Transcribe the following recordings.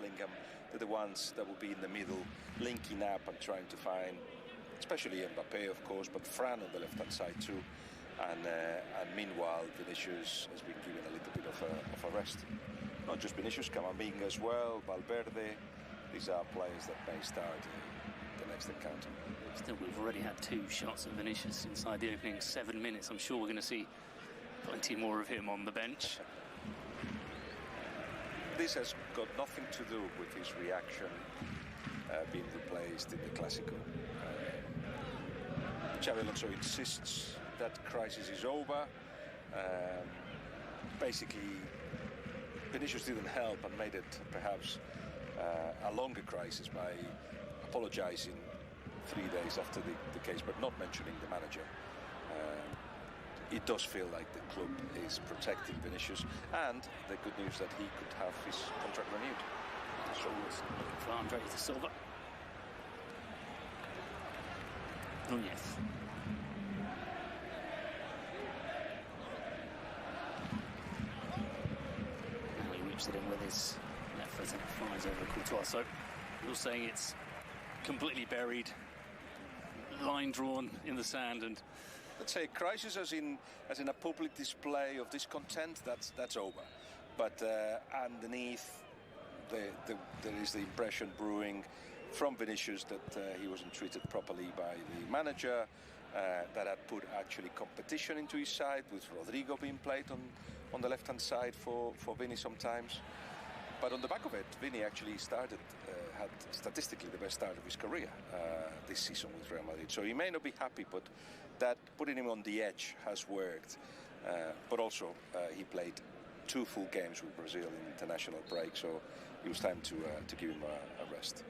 Bellingham, they're the ones that will be in the middle, linking up and trying to find, especially Mbappe, of course, but Fran on the left-hand side too. And meanwhile, Vinicius has been given a little bit of a rest. Not just Vinicius, Camavinga as well, Valverde. These are players that may start the next encounter. Still, we've already had 2 shots of Vinicius inside the opening 7 minutes. I'm sure we're going to see plenty more of him on the bench. This has got nothing to do with his reaction being replaced in the Clásico. Xabi Alonso insists that crisis is over. Basically, Vinicius didn't help and made it perhaps a longer crisis by apologising 3 days after the case, but not mentioning the manager. It does feel like the club is protecting Vinicius, and the good news that he could have his contract renewed. So looking for Andre de Silva. Núñez. Now he whips it in with his left foot and it flies over Courtois. So you're saying it's completely buried, line drawn in the sand, and let's say crisis as in a public display of discontent, that's over. But underneath, there is the impression brewing from Vinicius that he wasn't treated properly by the manager, that had put actually competition into his side, with Rodrigo being played on the left-hand side for Vini sometimes. But on the back of it, Vini actually had statistically the best start of his career this season with Real Madrid. So he may not be happy, but that putting him on the edge has worked. But also, he played 2 full games with Brazil in international break, so it was time to give him a rest.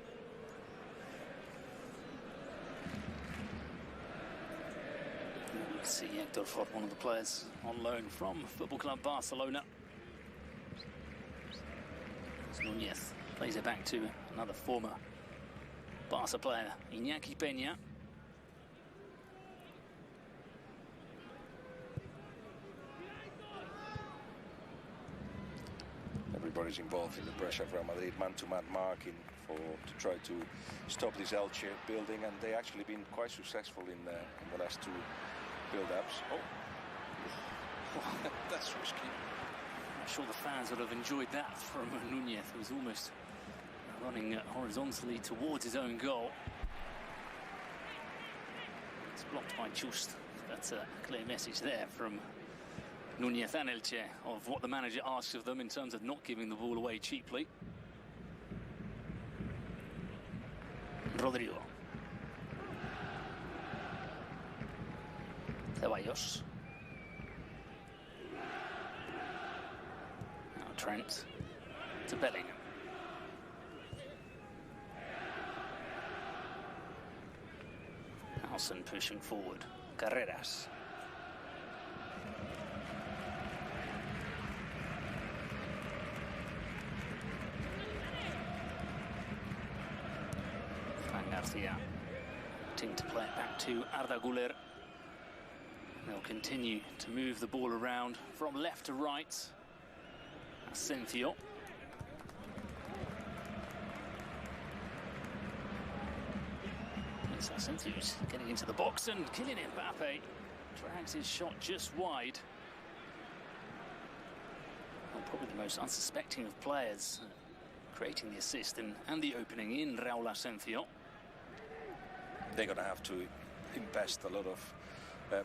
You can see Héctor Fort, one of the players on loan from Football Club Barcelona. Núñez plays it back to another former Barca player, Iñaki Peña. Everybody's involved in the pressure of Real Madrid, man-to-man marking to try to stop this Elche building, and they actually been quite successful in the last 2 build-ups. Oh, that's risky. I'm sure the fans would have enjoyed that from Núñez, who was almost running horizontally towards his own goal. It's blocked by Just. That's a clear message there from Núñez and Elche of what the manager asks of them in terms of not giving the ball away cheaply. Rodrigo. Ceballos. Now Trent to Bellingham. Alson pushing forward. Carreras. Fran Garcia. Team to play it back to Arda Güler. They'll continue to move the ball around from left to right. Asensio. It's Asensio's getting into the box, and Kylian Mbappe drags his shot just wide. Well, probably the most unsuspecting of players, creating the assist and the opening in Raúl Asensio. They're going to have to invest a lot of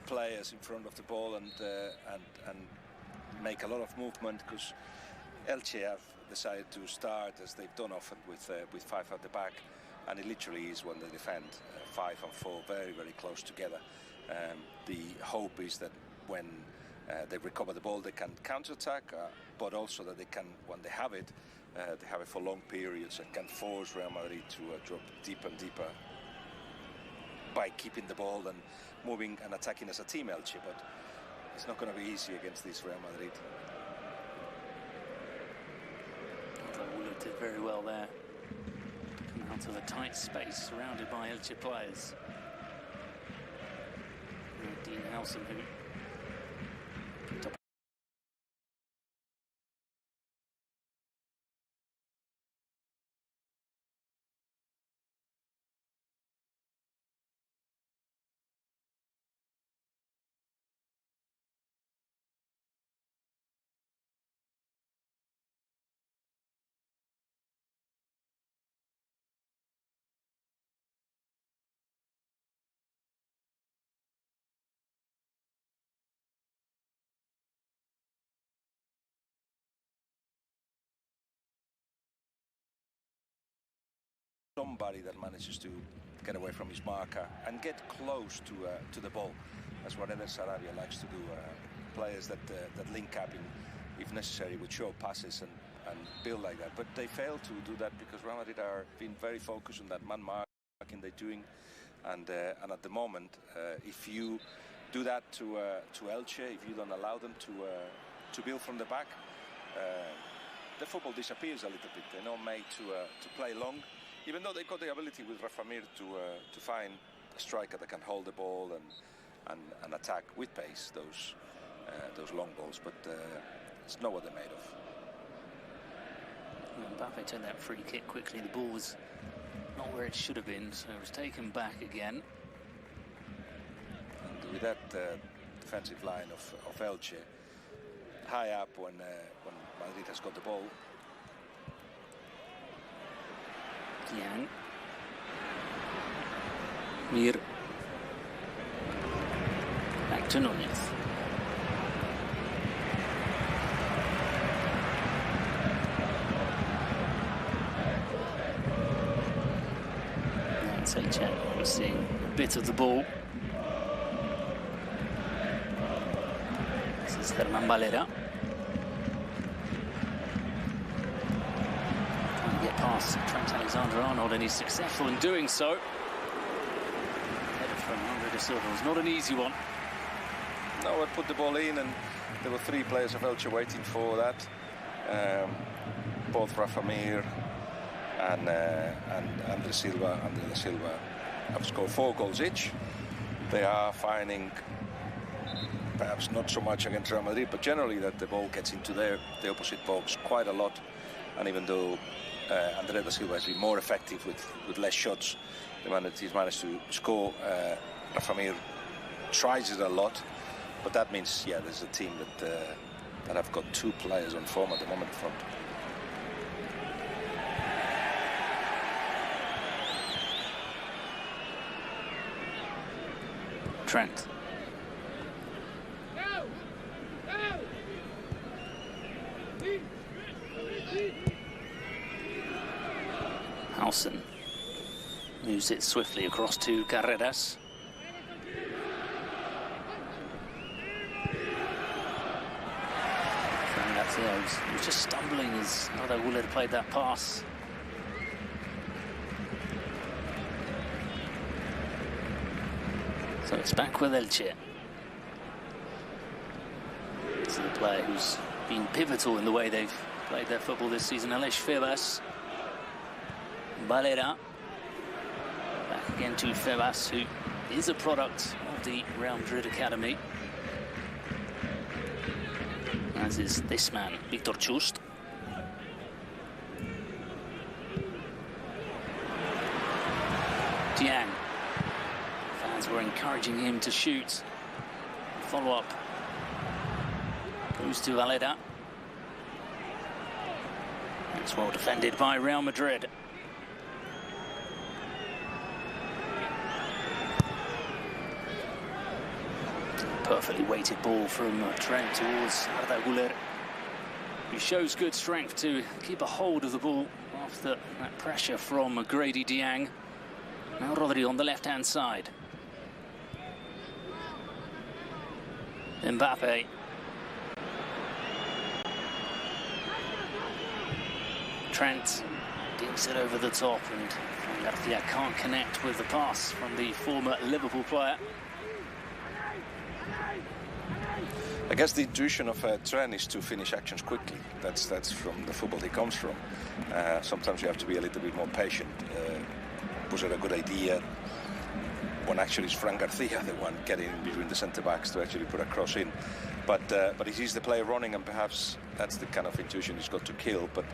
players in front of the ball and make a lot of movement, because Elche have decided to start as they've done often with 5 at the back, and it literally is when they defend 5 and 4 very, very close together. The hope is that when they recover the ball, they can counter-attack, but also that they can, when they have it for long periods and can force Real Madrid to drop deeper and deeper by keeping the ball and moving and attacking as a team, Elche. But it's not going to be easy against this Real Madrid. Raúl did very well there. Come out of a tight space surrounded by Elche players. Dean Howson, who somebody that manages to get away from his marker and get close to the ball. That's what Eder Sarabia likes to do. Players that link up, if necessary, with short passes and build like that. But they fail to do that because Real Madrid are being very focused on that man marking they're doing. And at the moment, if you do that to Elche, if you don't allow them to build from the back, the football disappears a little bit. They're not made to play long, even though they've got the ability with Rafa Mir to find a striker that can hold the ball and attack with pace those long balls. But it's not what they're made of. Mbappe took that free kick quickly. The ball was not where it should have been, so it was taken back again. And with that defensive line of Elche high up when Madrid has got the ball. Diang. Mir. Back to Núñez. It's Elche. We're seeing a bit of the ball. This is Germán Valera. Trying to get past Trent Alexander-Arnold, and he's successful in doing so. Header from Andre de Silva was not an easy one. No, I put the ball in, and there were three players of Elche waiting for that. Both Rafa Mir and Andre de Silva have scored 4 goals each. They are finding, perhaps not so much against Real Madrid, but generally that the ball gets into the opposite box quite a lot. And even though Andre de Silva has been more effective with less shots, he's managed to score. Rafa Mir tries it a lot, but that means, yeah, there's a team that have got 2 players on form at the moment in front. Trent. Howson moves it swiftly across to Carreras. He was just stumbling as Arda Güler played that pass. So it's back with Elche. This is a player who's been pivotal in the way they've played their football this season. Aleix Febas. Valera. Back again to Febas, who is a product of the Real Madrid Academy. As is this man, Victor Chust. Diang. Fans were encouraging him to shoot. Follow-up goes to Valera. It's well defended by Real Madrid. Perfectly weighted ball from Trent towards Arda Güler, who shows good strength to keep a hold of the ball after that pressure from Grady Diang. Now Rodri on the left-hand side. Mbappe. Trent dinks it over the top, and Garcia can't connect with the pass from the former Liverpool player. I guess the intuition of Trent is to finish actions quickly. That's from the football he comes from. Sometimes you have to be a little bit more patient. Was it a good idea when actually it's Fran Garcia the one getting in between the centre-backs to actually put a cross in? But he sees the player running, and perhaps that's the kind of intuition he's got to kill. But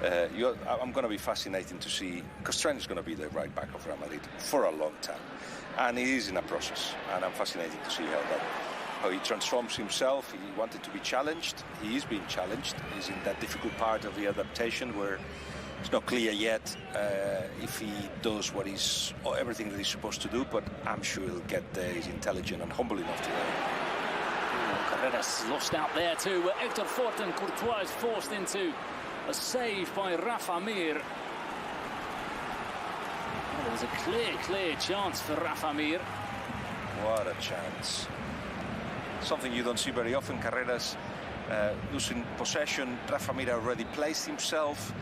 I'm going to be fascinating to see, because Trent is going to be the right back of Real Madrid for a long time. And he is in a process, and I'm fascinated to see how he transforms himself. He wanted to be challenged. He is being challenged. He's in that difficult part of the adaptation where it's not clear yet if he does everything that he's supposed to do, but I'm sure he'll get there. He's intelligent and humble enough to learn. Carreras lost out there too, where Hector Fort and Courtois is forced into a save by Rafa Mir. Well, there was a clear chance for Rafa Mir. What a chance. Something you don't see very often. Carreras losing possession. Rafa Mir already placed himself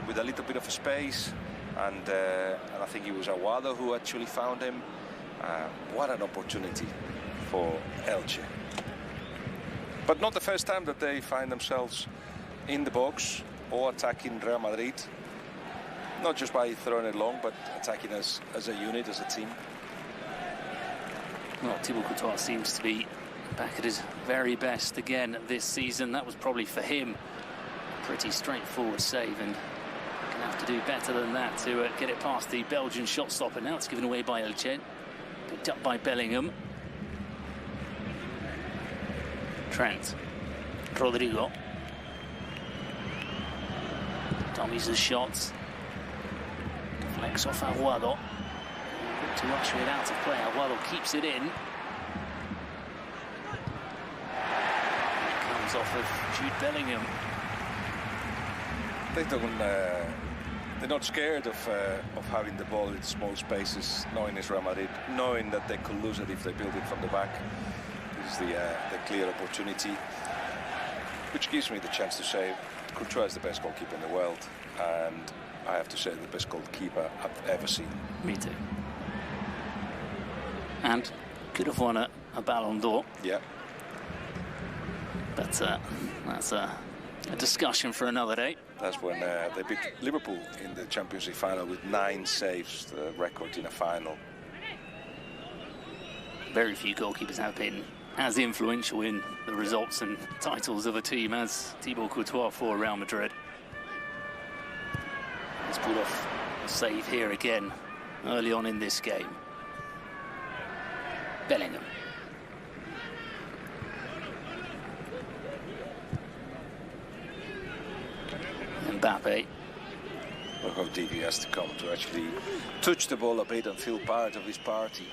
with a little bit of space. And I think it was Aguado who actually found him. What an opportunity for Elche. But not the first time that they find themselves in the box or attacking Real Madrid. Not just by throwing it long, but attacking as a unit, as a team. Well, Thibaut Courtois seems to be back at his very best again this season. That was probably for him a pretty straightforward save, and gonna have to do better than that to get it past the Belgian shot stopper. Now it's given away by Elche, picked up by Bellingham. Trent, Rodrigo. Tommy's the shots. Deflects off Aguado. Good to usher it out of play. Aguado keeps it in. It comes off of Jude Bellingham. They're not scared of having the ball in small spaces, knowing it's Real Madrid, knowing that they could lose it if they build it from the back. This is the clear opportunity, which gives me the chance to say Courtois is the best goalkeeper in the world, and I have to say the best goalkeeper I've ever seen. Me too. And could have won a Ballon d'Or. Yeah. But that's a discussion for another day. That's when they beat Liverpool in the Champions League final with 9 saves, the record in a final. Very few goalkeepers have been as influential in the results and titles of a team as Thibaut Courtois for Real Madrid. He's pulled off a save here again early on in this game. Bellingham. Mbappe. Look how deep he has to come to actually touch the ball a bit and feel part of his party.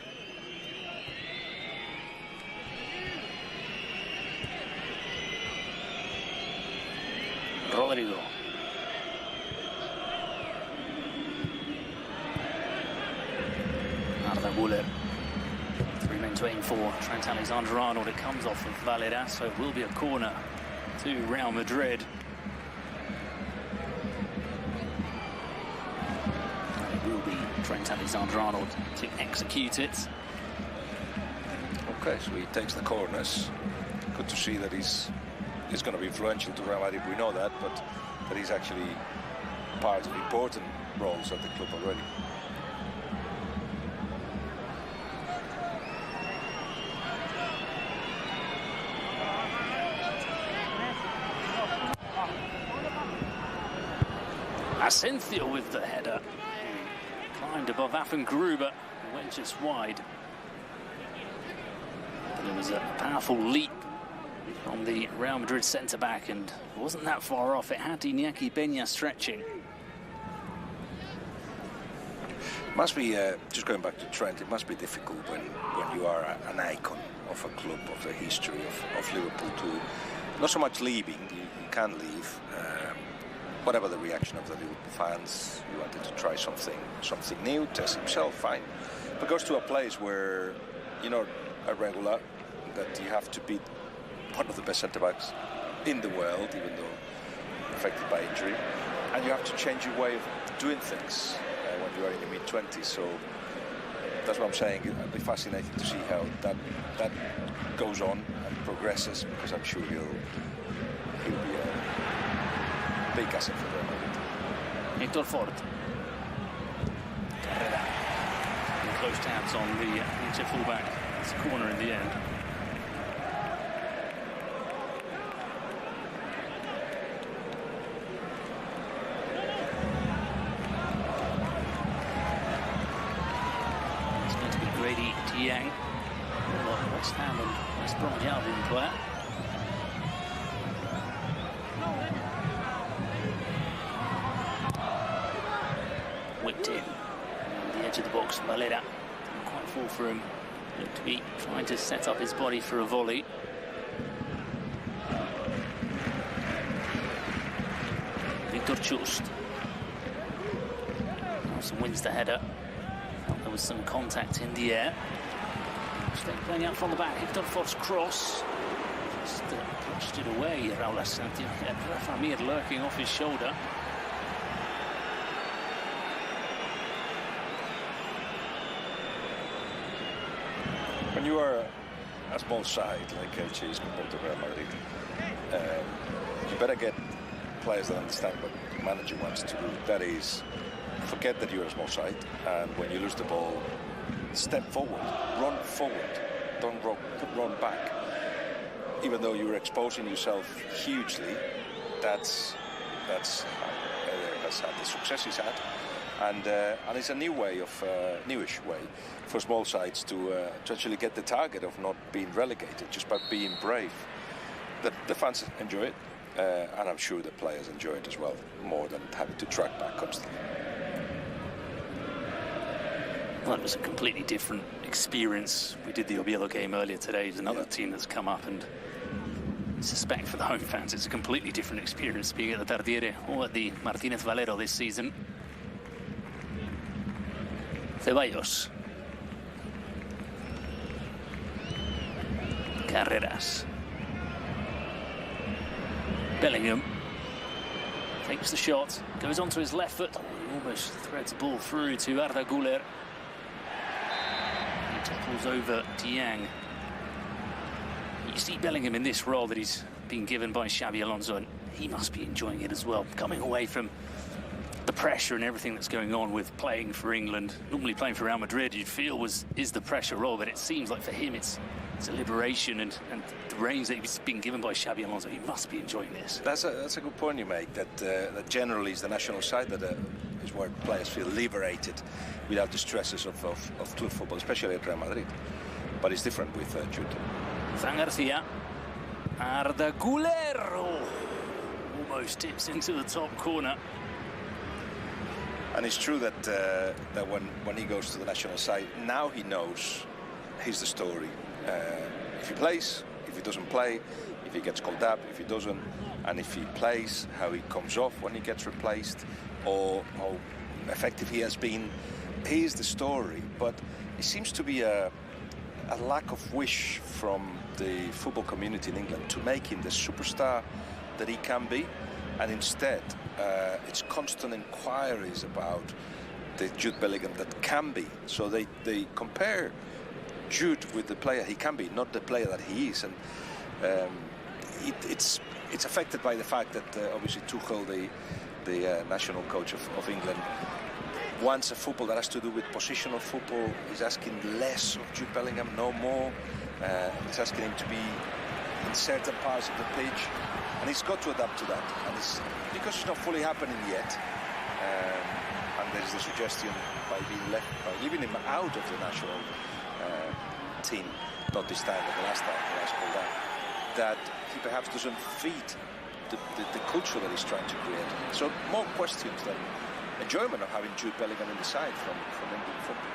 Rodrigo. Arda Güler. 3 men to aim for. Trent Alexander-Arnold. It comes off of Valedas, so it will be a corner to Real Madrid. And it will be Trent Alexander-Arnold to execute it. Okay, so he takes the corners. Good to see that he's going to be influential to Real Madrid. We know that, but that he's actually part of important roles at the club already. Asensio with the header. Climbed above Affengruber, went just wide. But it was a powerful leap from the Real Madrid centre-back, and it wasn't that far off. It had Iñaki Peña stretching. Must be, just going back to Trent, it must be difficult when you are an icon of a club, of the history of Liverpool, to not so much leaving, you can leave. Whatever the reaction of the Liverpool fans, you wanted to try something new, test himself, fine. But goes to a place where you're not a regular, that you have to beat one of the best centre-backs in the world, even though affected by injury, and you have to change your way of doing things when you are in your mid-20s. So that's what I'm saying. It'll be fascinating to see how that goes on and progresses, because I'm sure he'll be a big asset for them. Hector Ford. Carrera. And close tabs on the Elche fullback. It's a corner in the end. It's going to be Grady Dieng. West Ham and West Bromwich Albion player. Whipped in on the edge of the box. Valera didn't quite fall for him. Looked to be trying to set up his body for a volley. Victor Just. Nelson wins the header. There was some contact in the air. Stay playing out from the back. Hifdorf's cross. Just pushed it away. Raul Asensio. Rafa Mir lurking off his shoulder. When you are a small side like Elche is compared to Real Madrid, you better get players that understand what the manager wants to do. That is, forget that you're a small side, and when you lose the ball, step forward, run forward, don't run back. Even though you're exposing yourself hugely, that's had the success he's had, and it's a newish way for small sides to actually get the target of not being relegated just by being brave. The fans enjoy it, and I'm sure the players enjoy it as well, more than having to track back constantly. Well, it was a completely different experience. We did the Oviedo game earlier today. There's another team that's come up, and I suspect for the home fans it's a completely different experience being at the Tardiere or at the Martínez Valero this season. Ceballos. Carreras. Bellingham takes the shot, goes onto his left foot. He almost threads the ball through to Arda Güler. He topples over Dieng. You see Bellingham in this role that he's being given by Xabi Alonso, and he must be enjoying it as well. Coming away from the pressure and everything that's going on with playing for England. Normally playing for Real Madrid, you'd feel is the pressure role, but it seems like for him it's a liberation, and the reins that he's been given by Xabi Alonso, he must be enjoying this. That's a good point you make, that generally is the national side that is where players feel liberated without the stresses of club football, especially at Real Madrid. But it's different with Jude. Fran Garcia. Arda Güler almost tips into the top corner. And it's true that when he goes to the national side, now he knows he's the story. If he plays, if he doesn't play, if he gets called up, if he doesn't, and if he plays, how he comes off when he gets replaced, or how effective he has been. He is the story, but it seems to be a lack of wish from the football community in England to make him the superstar that he can be, and instead it's constant inquiries about the Jude Bellingham that can be. So they compare Jude with the player he can be, not the player that he is, and it's affected by the fact that obviously Tuchel, the national coach of England, wants a football that has to do with positional football. He's asking less of Jude Bellingham, no more. He's asking him to be in certain parts of the pitch, and he's got to adapt to that. And it's because it's not fully happening yet. And there's the suggestion by leaving him out of the national team, not this time, but the last called out, that he perhaps doesn't feed the culture that he's trying to create. So more questions than enjoyment of having Jude Bellingham in the side from England football.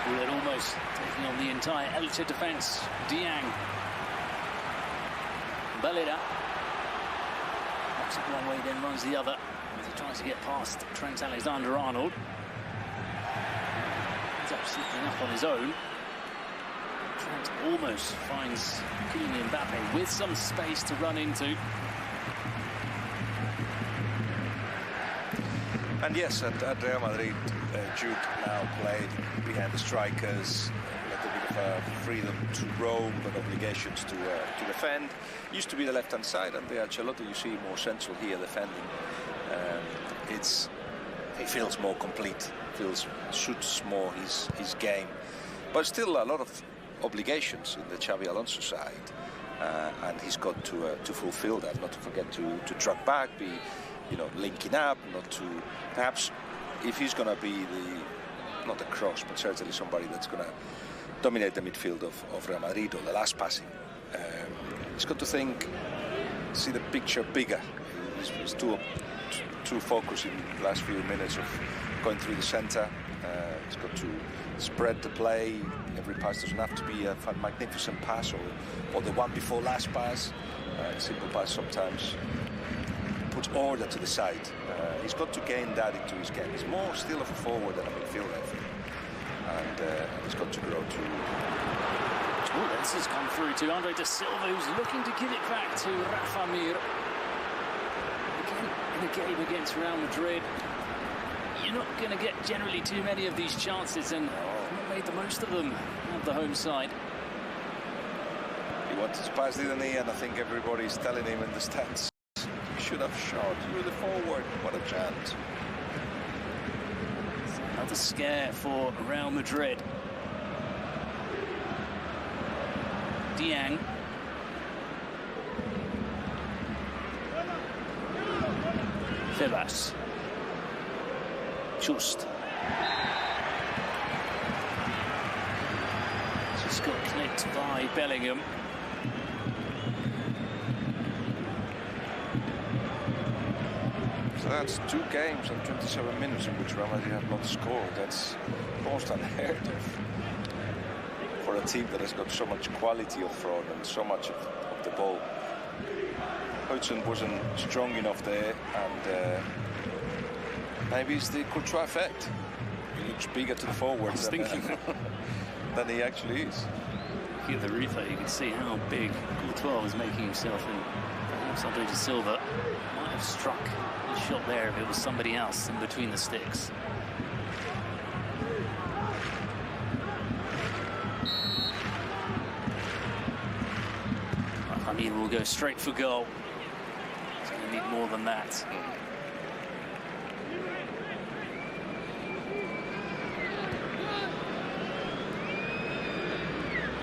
Güler almost taking on the entire Elche defence. Dieng. Bellingham. Walks it one way, then runs the other as he tries to get past Trent Alexander-Arnold. Ends up slipping up on his own. Trent almost finds Kylian Mbappe with some space to run into. And yes, at Real Madrid, Jude now played behind the strikers, a little bit of freedom to roam, but obligations to defend. Used to be the left-hand side, and the Ancelotti, you see more central here defending. He feels more complete, suits more his game, but still a lot of obligations in the Xabi Alonso side, and he's got to fulfill that. Not to forget to track back, be linking up, not to perhaps, if he's going to be not the cross, but certainly somebody that's going to dominate the midfield of Real Madrid, or the last passing. He's got to see the picture bigger. He's too focused in the last few minutes of going through the centre. He's got to spread the play. Every pass doesn't have to be a magnificent pass or the one before last pass. A simple pass sometimes puts order to the side. He's got to gain that into his game. He's more still of a forward than a midfielder, I think. And he's got to grow to... Oh, this has come through to Andre da Silva, who's looking to give it back to Rafa Mir. Again, in a game against Real Madrid, you're not going to get generally too many of these chances, and not made the most of them at the home side. He wanted to pass, didn't he? And I think everybody's telling him in the stands, you should have shot. You were the forward. What a chance. Another scare for Real Madrid. Diang. Tebas. Just. Just got clipped by Bellingham. So that's 2 games and 27 minutes in which Real Madrid have not scored. That's almost unheard of for a team that has got so much quality up front and so much of the ball. Hudson wasn't strong enough there, and maybe it's the Courtois effect. He looks bigger to the forwards than he actually is. Looking at the replay, you can see how big Courtois was making himself, and perhaps Andre da Silva might have struck the shot there if it was somebody else in between the sticks. I mean, we'll go straight for goal. So we need more than that.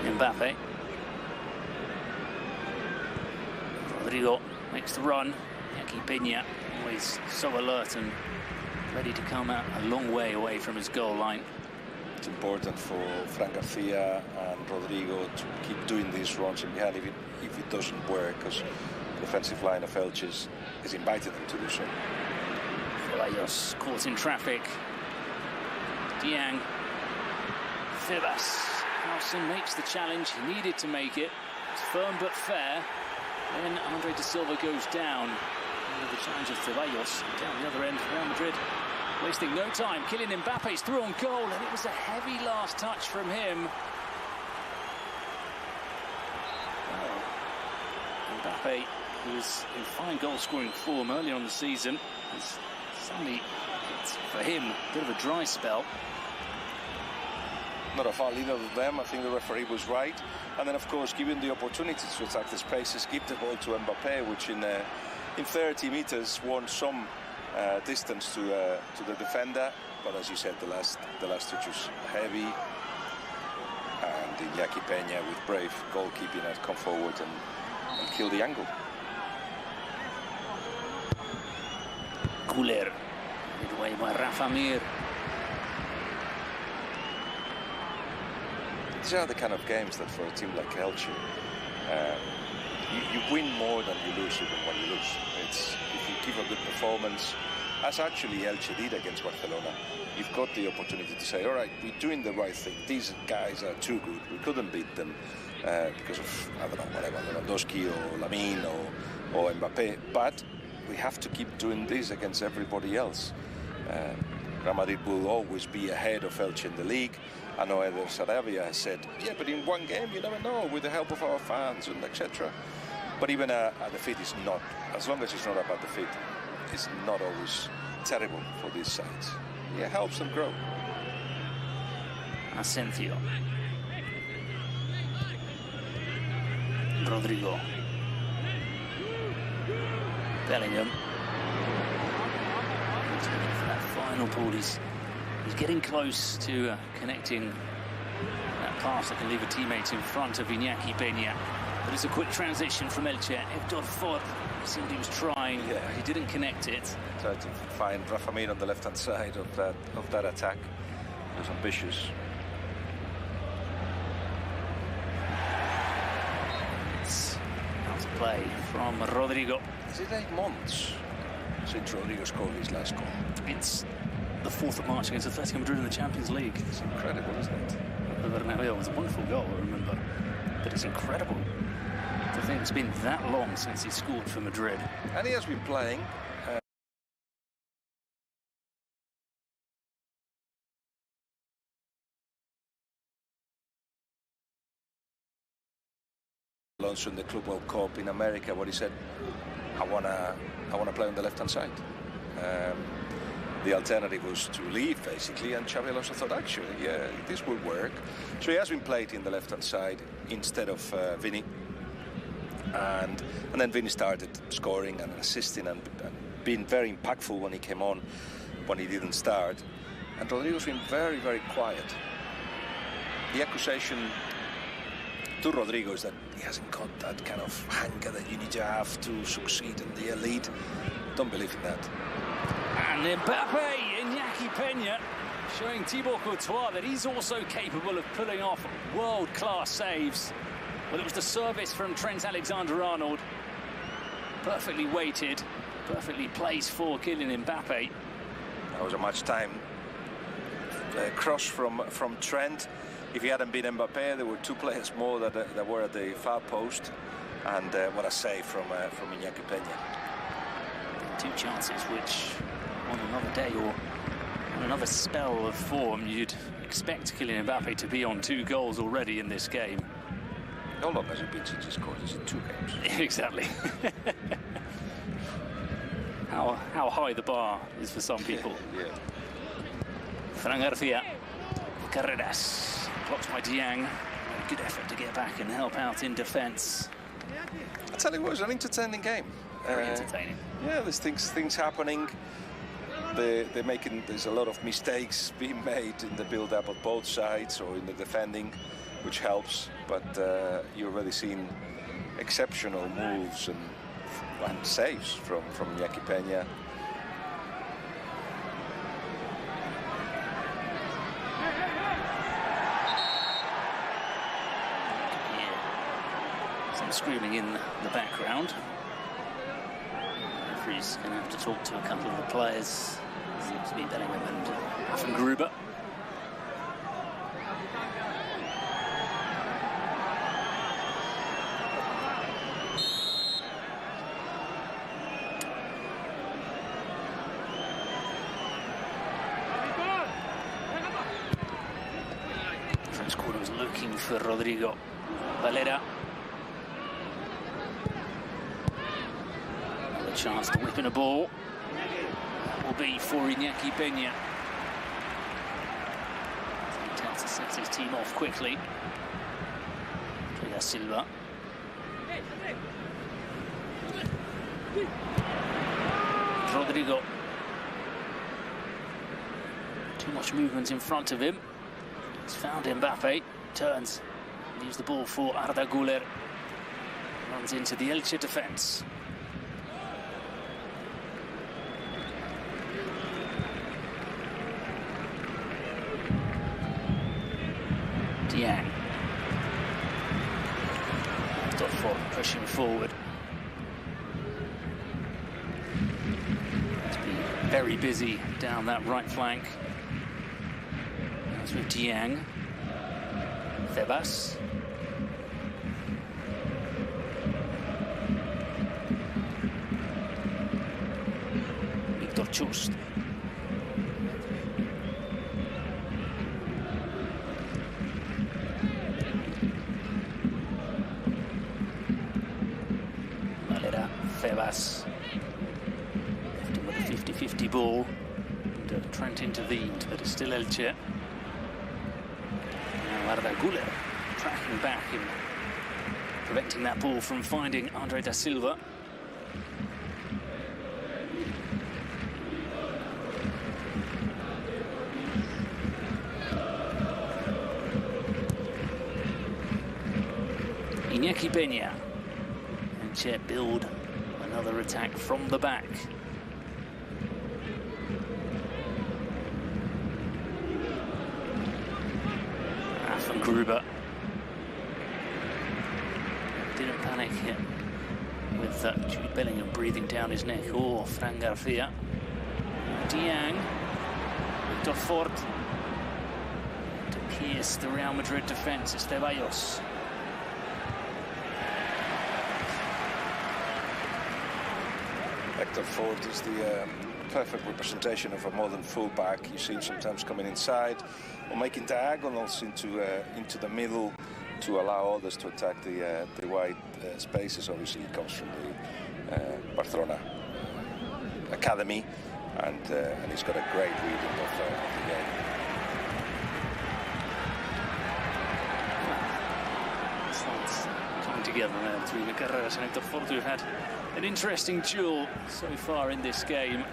Mbappe. Rodrigo makes the run. Iñaki Peña, always so alert and ready to come out a long way away from his goal line. It's important for Fran Garcia and Rodrigo to keep doing these runs in behind if it doesn't work, because the defensive line of Elche is invited them to do so. Ceballos caught in traffic. Diang. Tebas. Howson makes the challenge. He needed to make it. It's firm but fair. Then Andre da Silva goes down. Under the challenge of Ceballos. Down the other end, Real Madrid wasting no time. Kylian Mbappe's through on goal, and it was a heavy last touch from him. Mbappe, who was in fine goal-scoring form earlier on the season, has suddenly, for him, a bit of a dry spell. Not a foul either of them. I think the referee was right. And then, of course, given the opportunity to attack the spaces, give the ball to Mbappe, which in 30 meters won some distance to the defender. But as you said, the last touch was heavy. And Iñaki Peña, with brave goalkeeping, had come forward and killed the angle. Guler, midway by Rafa Mir. These are the kind of games that for a team like Elche, you win more than you lose even when you lose. It's, if you give a good performance, as actually Elche did against Barcelona, you've got the opportunity to say, all right, we're doing the right thing. These guys are too good. We couldn't beat them because of, I don't know, whatever, Lewandowski or Lamine or Mbappe. But we have to keep doing this against everybody else. Real Madrid will always be ahead of Elche in the league. I know Eder Sarabia has said, yeah, but in one game you never know, with the help of our fans and etc. But even a defeat is not, as long as it's not about defeat, it's not always terrible for these sides. It helps them grow. Asensio. Rodrigo. Bellingham. For that final ball, he's getting close to connecting that pass that can leave a teammate in front of Iñaki Peña. But it's a quick transition from Elche. Hector Ford seemed he was trying, but he didn't connect it. Tried to find Rafa Mir on the left-hand side of that attack. It was ambitious. It's out of play from Rodrigo. Is it 8 months since Rodrigo scored his last goal? It's the 4th of March against Atletico Madrid in the Champions League. It's incredible, isn't it? The Bernabeu was a wonderful goal, I remember. But it's incredible to think it's been that long since he scored for Madrid. And he has been playing Alonso in the Club World Cup in America, where he said, I wanna play on the left-hand side. The alternative was to leave, basically, and Xabi Alonso thought, actually, yeah, this will work. So he has been played in the left-hand side instead of Vini. And then Vini started scoring and assisting and being very impactful when he came on, when he didn't start. And Rodrigo's been very, very quiet. The accusation to Rodrigo is that he hasn't got that kind of hunger that you need to have to succeed in the elite. Don't believe in that. And Mbappe, Iñaki Peña, showing Thibaut Courtois that he's also capable of pulling off world-class saves. Well, it was the service from Trent Alexander-Arnold. Perfectly weighted, perfectly placed for Kylian Mbappe. That was a match-time cross from Trent. If he hadn't been Mbappe, there were two players more that were at the far post. And what a save from Iñaki Peña. Two chances which, on another day or on another spell of form, you'd expect Kylian Mbappe to be on 2 goals already in this game. How long has it been since he scored? Is it 2 games? Exactly. how high the bar is for some people. Yeah. Fran Garcia, Carreras, blocked by Diang. Good effort to get back and help out in defence. I tell you what, it was an entertaining game. Very entertaining. Yeah, there's things happening. There's a lot of mistakes being made in the build-up of both sides or in the defending, which helps. But you've already seen exceptional moves and saves from Iñaki Peña. Some screaming in the background. Referee's going to have to talk to a couple of the players. Seems to be Bellingham and Gruber. French corner was looking for Rodrigo. Valera. Another chance to whip in a ball. That will be for Iñaki Peña. He intends to set his team off quickly. Andrea Silva. Rodrigo. Too much movement in front of him. He's found Mbappe. Turns. Leaves the ball for Arda Güler. Runs into the Elche defence. Diang. Doffort pushing forward. To be very busy down that right flank. That's with Diang. Febas. Victor Chust. Valera, Febas. Left him with a 50-50 ball. And Trent intervened, but it's still Elche. Now Arda Güler tracking back and preventing that ball from finding Andre da Silva. Iñaki Peña. And Elche build another attack from the back. From Gruber. Didn't panic yet with Jude Bellingham breathing down his neck. Oh, Fran Garcia. Diang. Doffort. To pierce the Real Madrid defence. It's Ceballos. Hector Ford is the perfect representation of a modern fullback. You see him sometimes coming inside or making diagonals into the middle to allow others to attack the wide spaces. Obviously, it comes from the Barcelona academy, and he's got a great reading of the game. Coming together there between the Carreras and Hector Forte. We've had an interesting duel so far in this game.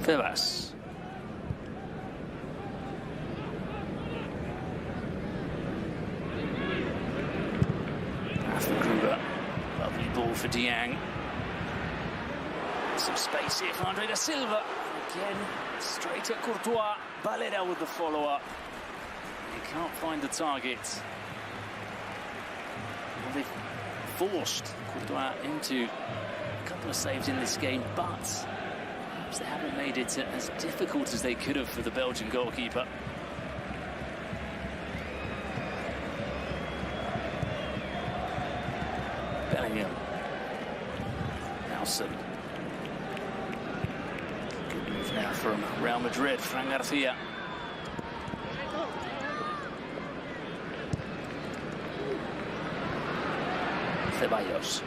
Febas. Gruber. Lovely ball for Diang. Some space here for Andre da Silva. Again, straight at Courtois. Valera with the follow-up. He can't find the target. Well, they've forced Courtois into a couple of saves in this game, but they haven't made it as difficult as they could have for the Belgian goalkeeper. Bellingham. Nelson. Good move now from Real Madrid, Fran Garcia. Ceballos.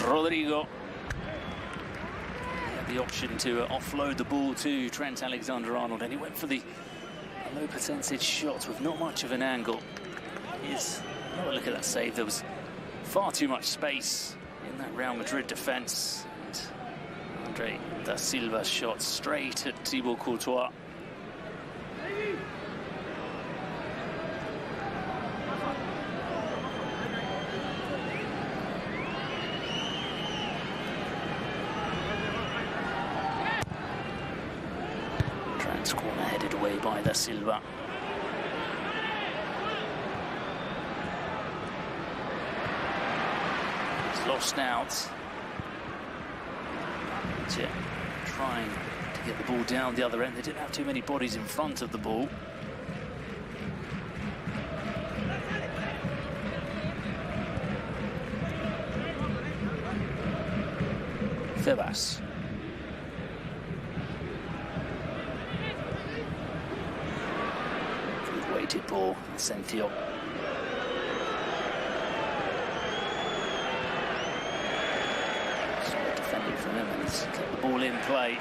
Rodrigo. The option to offload the ball to Trent Alexander-Arnold, and he went for the low percentage shot with not much of an angle. Have a look at that save. There was far too much space in that Real Madrid defence, and Andre da Silva shot straight at Thibaut Courtois. Corner headed away by da Silva. He's lost out. Trying to get the ball down the other end. They didn't have too many bodies in front of the ball. Febas. Weighted ball, Asensio. Solid defending from him, and he's kept the ball in play.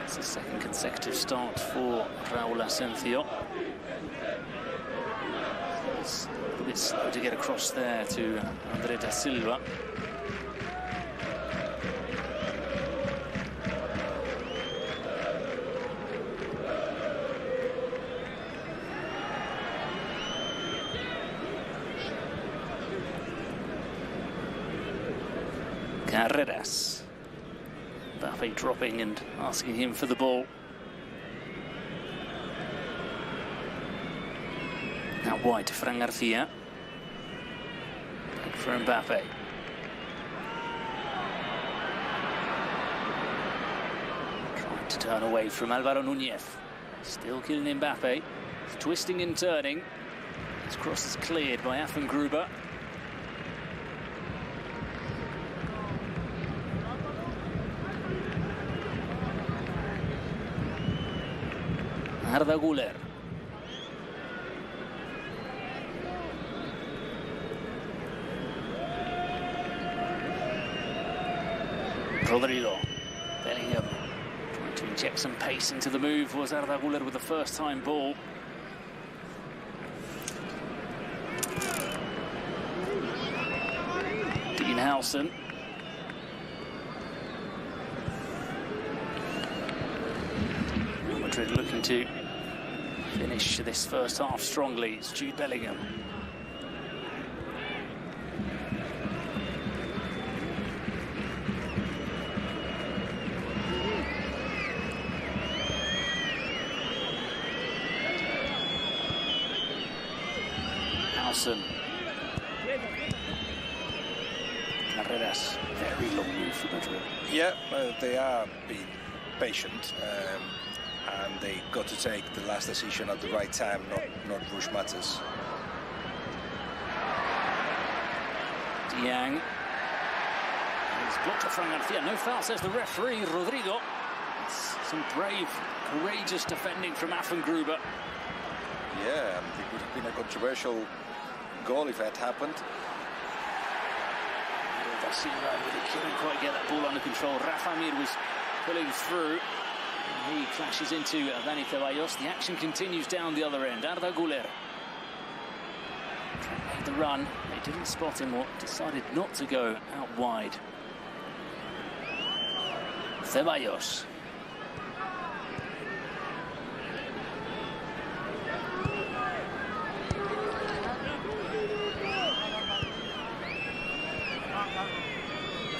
It's the second consecutive start for Raúl Asensio. It's a little bit slow to get across there to Andre da Silva. Carreras. Mbappe dropping and asking him for the ball. Now wide to Fran Garcia. Back for Mbappe. Trying to turn away from Alvaro Núñez. Still killing Mbappe. He's twisting and turning. His cross is cleared by Gruber. Arda Güler. Rodrigo. Bellingham trying to inject some pace into the move. Was Arda Güler with the first time ball. Dean Howson. Madrid looking to finish this first half strongly. It's Jude Bellingham. Howson. Carreras. Very long move for Madrid. Yeah, they are being patient. And they got to take the last decision at the right time, not rush matters. Diang. He's blocked it from Garcia. No foul, says the referee, Rodrigo. It's some brave, courageous defending from Affengruber. Yeah, and it would have been a controversial goal if that happened. Da Silva really couldn't quite get that ball under control. Rafa Mir was pulling through. He clashes into Dani Ceballos. The action continues down the other end. Arda Güler made the run. They didn't spot him or decided not to go out wide. Ceballos.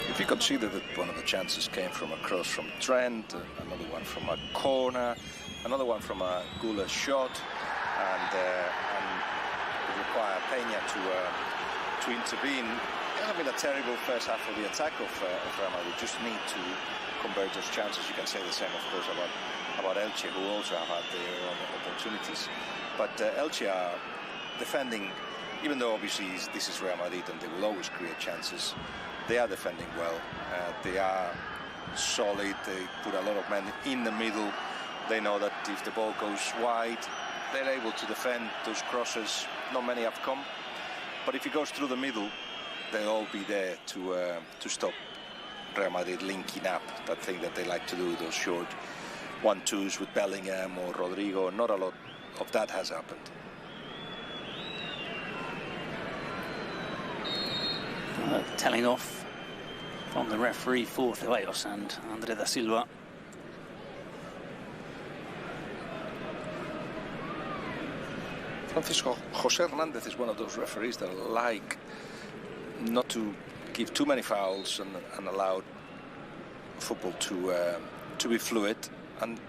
If you consider that one of the chances came from a cross from Trent, another one from a corner, another one from a Güler shot, and it required Peña to intervene. It has been a terrible first half of the attack of Real Madrid. We just need to convert those chances. You can say the same, of course, about Elche, who also have had their own opportunities. But Elche are defending, even though obviously this is Real Madrid and they will always create chances. They are defending well. They are solid. They put a lot of men in the middle. They know that if the ball goes wide, they're able to defend those crosses. Not many have come, but if it goes through the middle, they'll all be there to stop Real Madrid linking up. That thing that they like to do, those short 1-2s with Bellingham or Rodrigo. Not a lot of that has happened. Telling off from the referee for Ceballos and Andre da Silva. Francisco, José Hernández is one of those referees that like not to give too many fouls and allow football to be fluid, and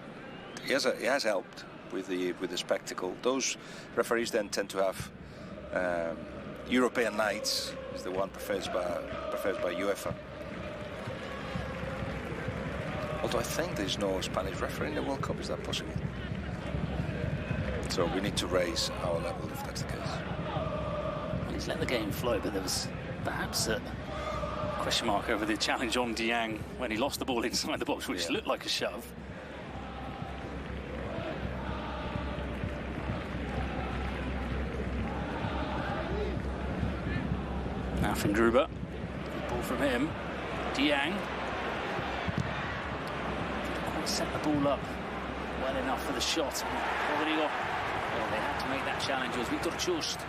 he has helped with the spectacle. Those referees then tend to have European nights. Is the one preferred by UEFA. Although I think there's no Spanish referee in the World Cup. Is that possible? So we need to raise our level if that's the case. He's let the game flow, but there was perhaps a question mark over the challenge on Diang when he lost the ball inside the box, which looked like a shove. Affengruber, good ball from him. Diang. Didn't quite set the ball up well enough for the shot. Rodrigo. Well, they had to make that challenge. It was Victor Chust.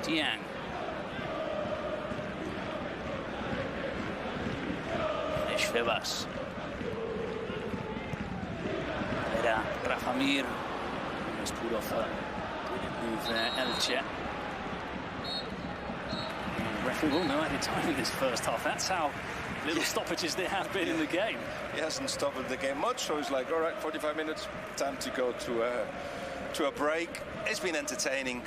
Diang. Febas. Era Rafa Mir. Almost pulled off a brilliant move there, Elche. The referee will know added time in this first half. That's how little stoppages there have been in the game. He hasn't stopped the game much, so he's like, all right, 45 minutes, time to go to a break. It's been entertaining,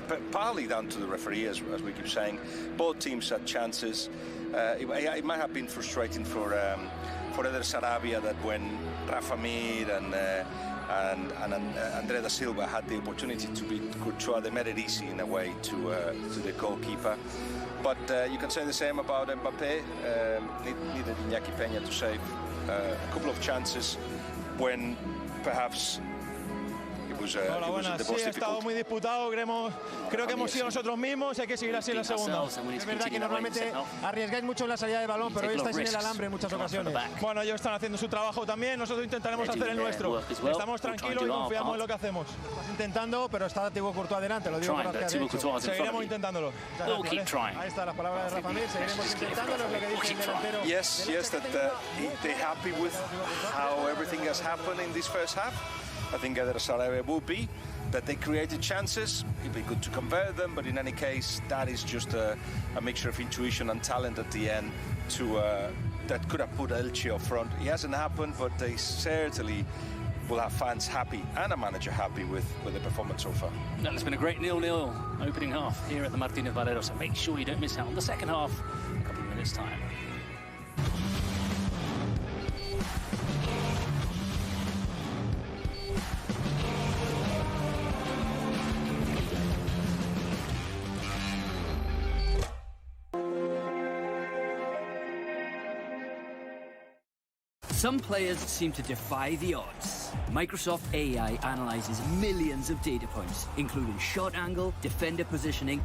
but partly down to the referee, as we keep saying. Both teams had chances. It might have been frustrating for Eder Sarabia that when Rafa Mir and Andre da Silva had the opportunity to be Courtois, they made it easy in a way to the goalkeeper. But you can say the same about Mbappé. Needed Iñaki Peña to save a couple of chances when perhaps Hola, buenas. Sí, ha estado muy disputado. Creo que hemos sido nosotros mismos. Hay que seguir así en la segunda. Es verdad que normalmente arriesgáis mucho en la salida de balón, pero hoy estáis en el alambre en muchas ocasiones. Bueno, ellos están haciendo su trabajo también. Nosotros intentaremos hacer el nuestro. Estamos tranquilos y confiamos en lo que hacemos. Estás intentando, pero está Thibaut Courtois adelante. Lo digo por las que has hecho. Seguiremos intentándolo. Ahí está las palabras de Rafa Mir. Seguiremos intentándolo. Es lo que dice el delantero. Yes, that they're happy with how everything has happened in this first half. I think Eder Sarabia would be that they created chances. It'd be good to convert them, but in any case, that is just a mixture of intuition and talent at the end that could have put Elche up front. It hasn't happened, but they certainly will have fans happy and a manager happy with the performance so far. Well, it's been a great 0-0 opening half here at the Martínez Valero, so make sure you don't miss out on the second half in a couple of minutes' time. Some players seem to defy the odds. Microsoft AI analyzes millions of data points, including shot angle, defender positioning,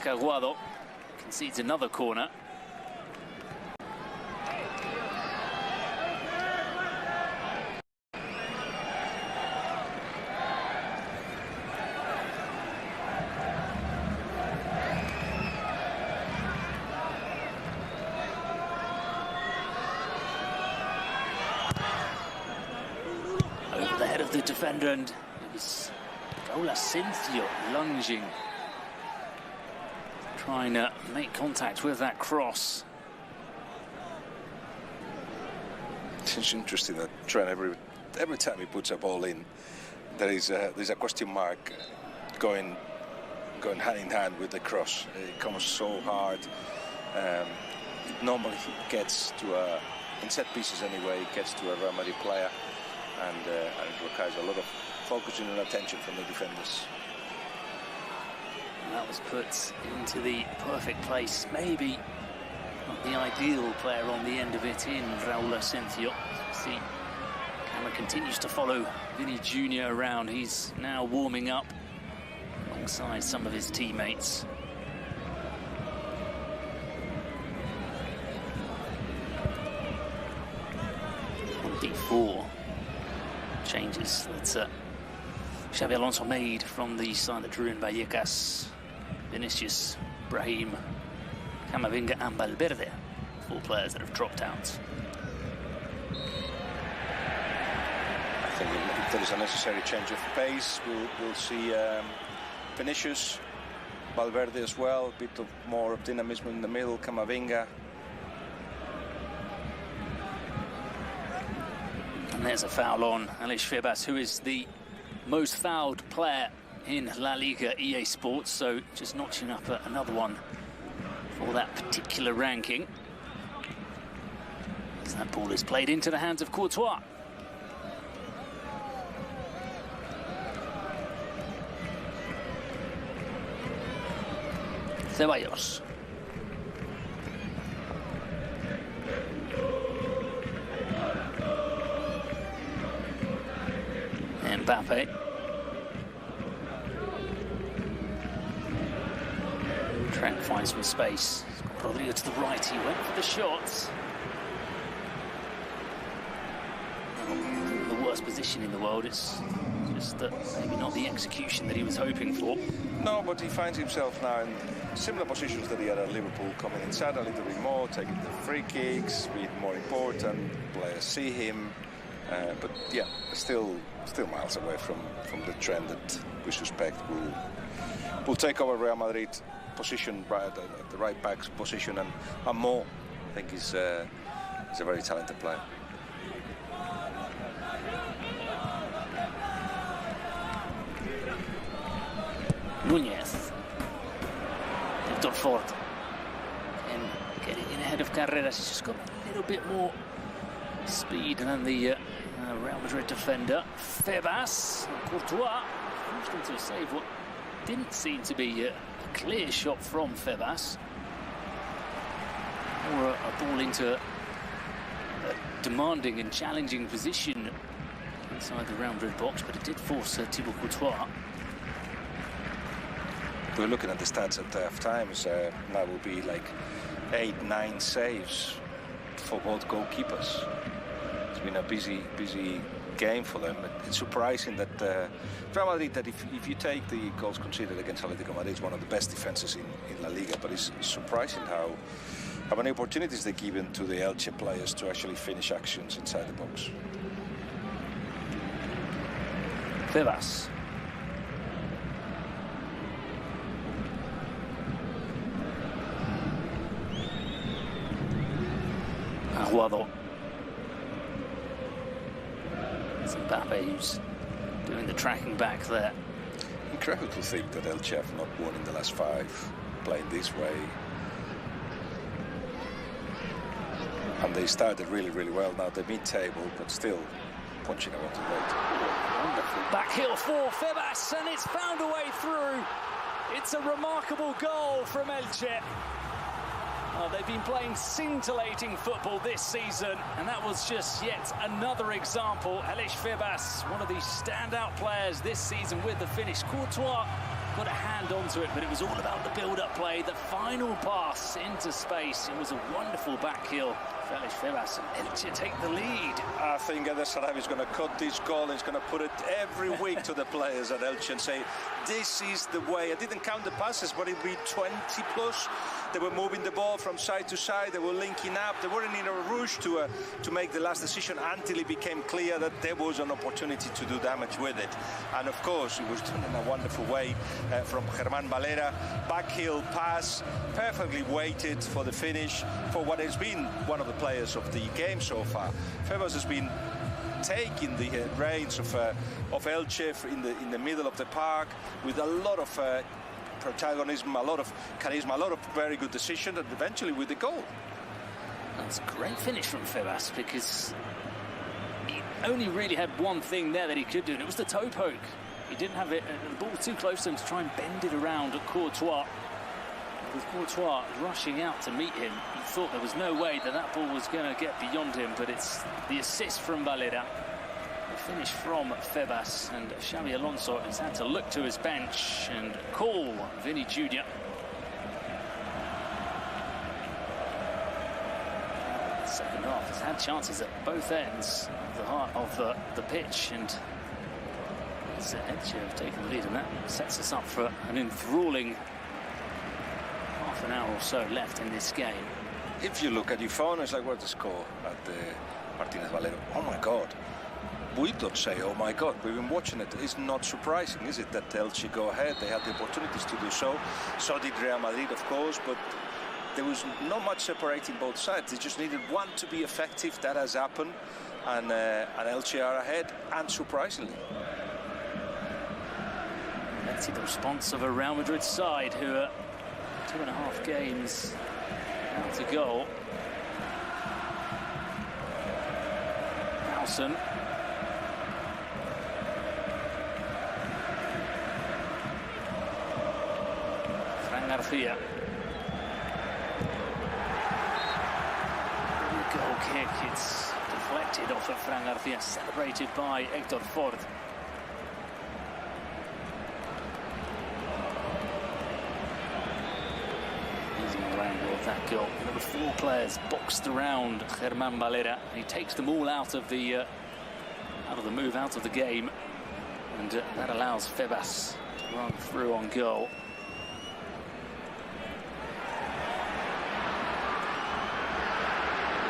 Aguado concedes another corner. Over the head of the defender, and it was Cincio lunging, trying to make contact with that cross. It's interesting that Trent, every time he puts a ball in, there's a question mark going hand in hand with the cross. It comes so hard. Normally he gets to in set pieces anyway, he gets to a Real Madrid player, and it requires a lot of focusing and attention from the defenders. And that was put into the perfect place. Maybe not the ideal player on the end of it in Raúl Asencio. See, camera continues to follow Vinny Jr. around. He's now warming up alongside some of his teammates. D4 changes that Xabi Alonso made from the side that drew in Vallecas. Vinicius, Brahim, Camavinga and Valverde, 4 players that have dropped out. I think if there is a necessary change of pace, we'll see Vinicius, Valverde as well, a bit of more dynamism in the middle, Camavinga. And there's a foul on Aleix Febas, who is the most fouled player in La Liga EA Sports, so just notching up another one for that particular ranking. As that ball is played into the hands of Courtois. Ceballos. Mbappe. Trent finds some space. He's got Rodrigo to the right. He went for the shots. The worst position in the world. It's just that maybe not the execution that he was hoping for. No, but he finds himself now in similar positions that he had at Liverpool, coming inside a little bit more, taking the free kicks, being more important. Players see him. But yeah, still miles away from the trend that we suspect will take over Real Madrid position right at the right back position, and more. I think he's a very talented player. Núñez, Victor Ford, and getting in ahead of Carreras. He's just got a little bit more speed than the Real Madrid defender. Febas, Courtois, forced him to save what didn't seem to be a clear shot from Febas. Or a ball into a demanding and challenging position inside the Real Madrid box, but it did force Thibaut Courtois. We're looking at the stats at half-time. That will be like 8-9 saves for both goalkeepers. It's been a busy game for them. It's surprising that Real Madrid, that if you take the goals conceded against Atletico Madrid, it's one of the best defenses in La Liga, but it's surprising how many opportunities they given to the Elche players to actually finish actions inside the box. Febas. Aguado. It's Mbappe who's doing the tracking back there. Incredible to think that Elche have not won in the last 5, playing this way. And they started really well. Now they're mid-table, but still punching above the weight. Wonderful back heel for Febas, and it's found a way through. It's a remarkable goal from Elche. They've been playing scintillating football this season, and that was just yet another example. Aleix Febas, one of the standout players this season with the finish. Courtois got a hand onto it, but it was all about the build-up play. The final pass into space. It was a wonderful back heel. Félix Febas and Elche take the lead. I think Eder Sarabia is going to cut this goal. He's going to put it every week to the players at Elche and say, this is the way. I didn't count the passes, but it'd be 20 plus. They were moving the ball from side to side. They were linking up. They weren't in a rush to make the last decision until it became clear that there was an opportunity to do damage with it. And of course, it was done in a wonderful way from Germán Valera. Backheel pass, perfectly weighted for the finish for what has been one of the players of the game so far. Febas has been taking the reins of Elche in the middle of the park with a lot of protagonism, a lot of charisma, a lot of very good decision, and eventually with the goal. That's a great finish from Febas, because he only really had one thing there that he could do, and it was the toe poke. He didn't have it, the ball too close to him to try and bend it around at Courtois. With Courtois rushing out to meet him, he thought there was no way that ball was going to get beyond him, but it's the assist from Valera. The finish from Febas, and Xabi Alonso has had to look to his bench and call Vini Jr. The second half has had chances at both ends of the pitch, and Elche have taken the lead, and that sets us up for an enthralling half an hour or so left in this game. If you look at your phone, it's like, what's the score at the Martinez Valero? Oh my God. We don't say, oh my God, we've been watching it. It's not surprising, is it, that Elche go ahead? They had the opportunities to do so. So did Real Madrid, of course, but there was not much separating both sides. They just needed one to be effective. That has happened, and Elche are ahead, and surprisingly. Let's see the response of a Real Madrid side who are 2.5 games out to goal. Nelson. Fran Garcia. The goal kick, it's deflected off of Fran Garcia, celebrated by Héctor Ford. That goal. There were 4 players boxed around Germán Valera. He takes them all out of the move, out of the game, and that allows Febas to run through on goal.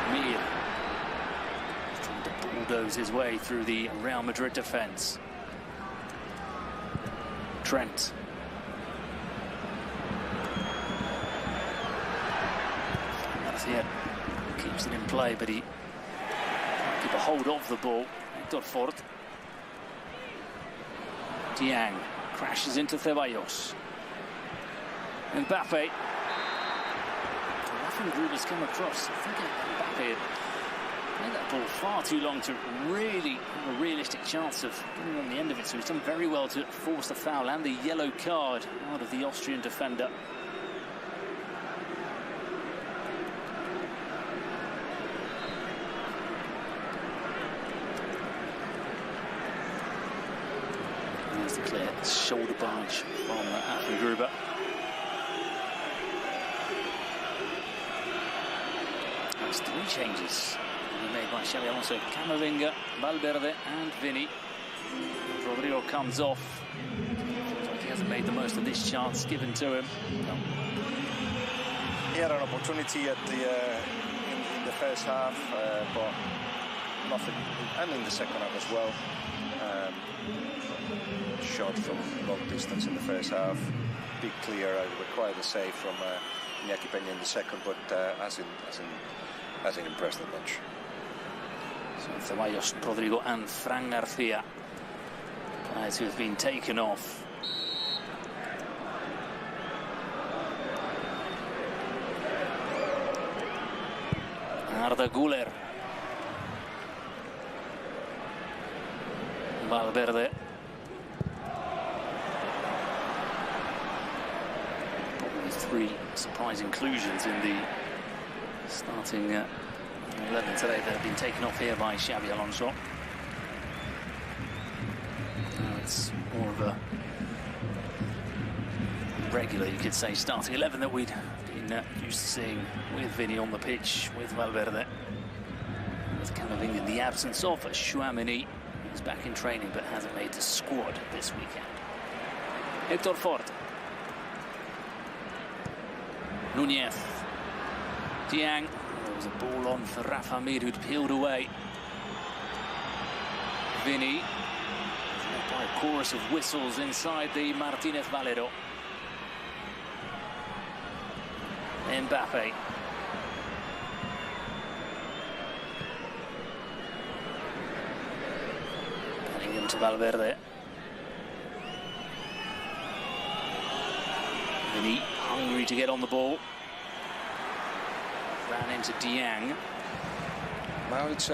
Emilia trying to bulldoze his way through the Real Madrid defence. Trent. Keeps it in play, but he can't keep a hold of the ball. Héctor Ford. Diang crashes into Ceballos. Mbappe. Gruber's come across. I think Mbappe had played that ball far too long to really have a realistic chance of getting on the end of it. So he's done very well to force the foul and the yellow card out of the Austrian defender. Shoulder barge from Gruber. That's 3 changes made by Xabi Alonso. Camavinga, Valverde and Vini. Rodrigo comes off. Feels like he hasn't made the most of this chance given to him. No. He had an opportunity at in the first half, but nothing, and in the second half as well. Shot from long distance in the first half, big clear, required a save from Iñaki Peña in the second, but hasn't impressed that much. So Ceballos, Rodrigo and Fran Garcia, players who have been taken off. Arda Güler. Valverde. Probably 3 surprise inclusions in the starting 11 today that have been taken off here by Xabi Alonso. Now it's more of a regular, you could say, starting 11 that we'd been used to seeing with Vinny on the pitch, with Valverde, with Camavinga in the absence of Tchouaméni, who's back in training but hasn't made the squad this weekend. Héctor Fort. Núñez. Diang. There was a ball on for Rafa Mir, who'd peeled away. Vinny. By a chorus of whistles inside the Martínez Valero. Mbappé. Bellingham to Valverde. Vinny, hungry to get on the ball. Ran into Diang. Now it's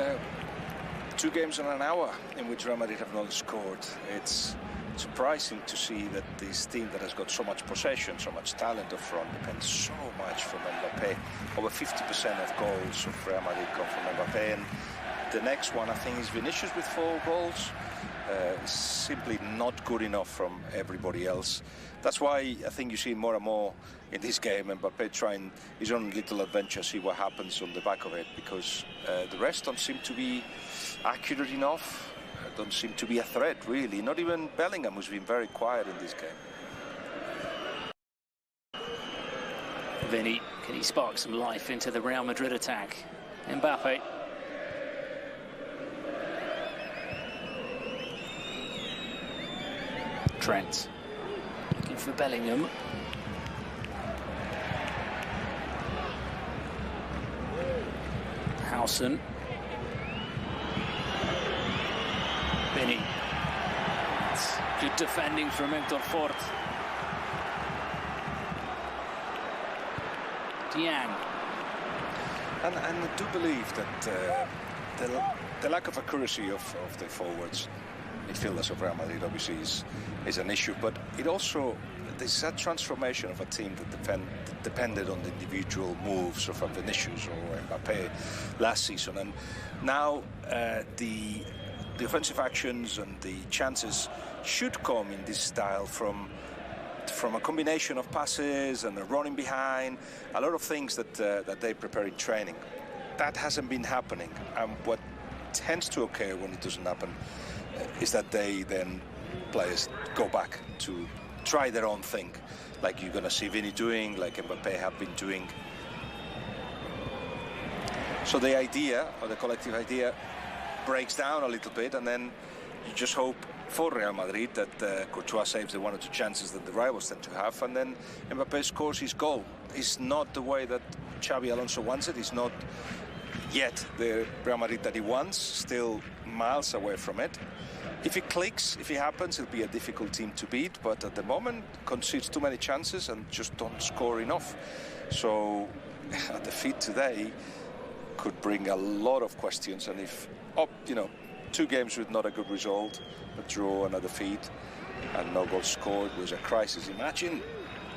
2 games in an hour in which Real Madrid have not scored. It's surprising to see that this team that has got so much possession, so much talent up front, depends so much from Mbappé. Over 50% of goals of Real Madrid come from Mbappé, and the next one I think is Vinicius with 4 goals. Simply not good enough from everybody else. That's why I think you see more and more in this game Mbappé trying his own little adventure, see what happens on the back of it, because the rest don't seem to be accurate enough, don't seem to be a threat really, not even Bellingham, who's been very quiet in this game. Vinny, can he spark some life into the Real Madrid attack? Mbappé. Trent, looking for Bellingham. Howson. Vinny. It's good defending from Héctor Fort. Diang. And I do believe that the lack of accuracy of the forwards, midfielders of Real Madrid, obviously is an issue, but it also, there's a transformation of a team that depended on the individual moves of Vinicius or Mbappé last season, and now the offensive actions and the chances should come in this style from a combination of passes and running behind, a lot of things that they prepare in training. That hasn't been happening, and what tends to occur when it doesn't happen is that players go back to try their own thing, like you're going to see Vinny doing, like Mbappé have been doing. So the idea, or the collective idea, breaks down a little bit, and then you just hope for Real Madrid that Courtois saves the 1 or 2 chances that the rivals tend to have, and then Mbappé scores his goal. It's not the way that Xabi Alonso wants it. It's not yet the Real Madrid that he wants, still miles away from it. If it clicks, if it happens, it'll be a difficult team to beat, but at the moment concedes too many chances and just don't score enough. So a defeat today could bring a lot of questions, and if 2 games with not a good result, a draw and a defeat, and no goals scored was a crisis. Imagine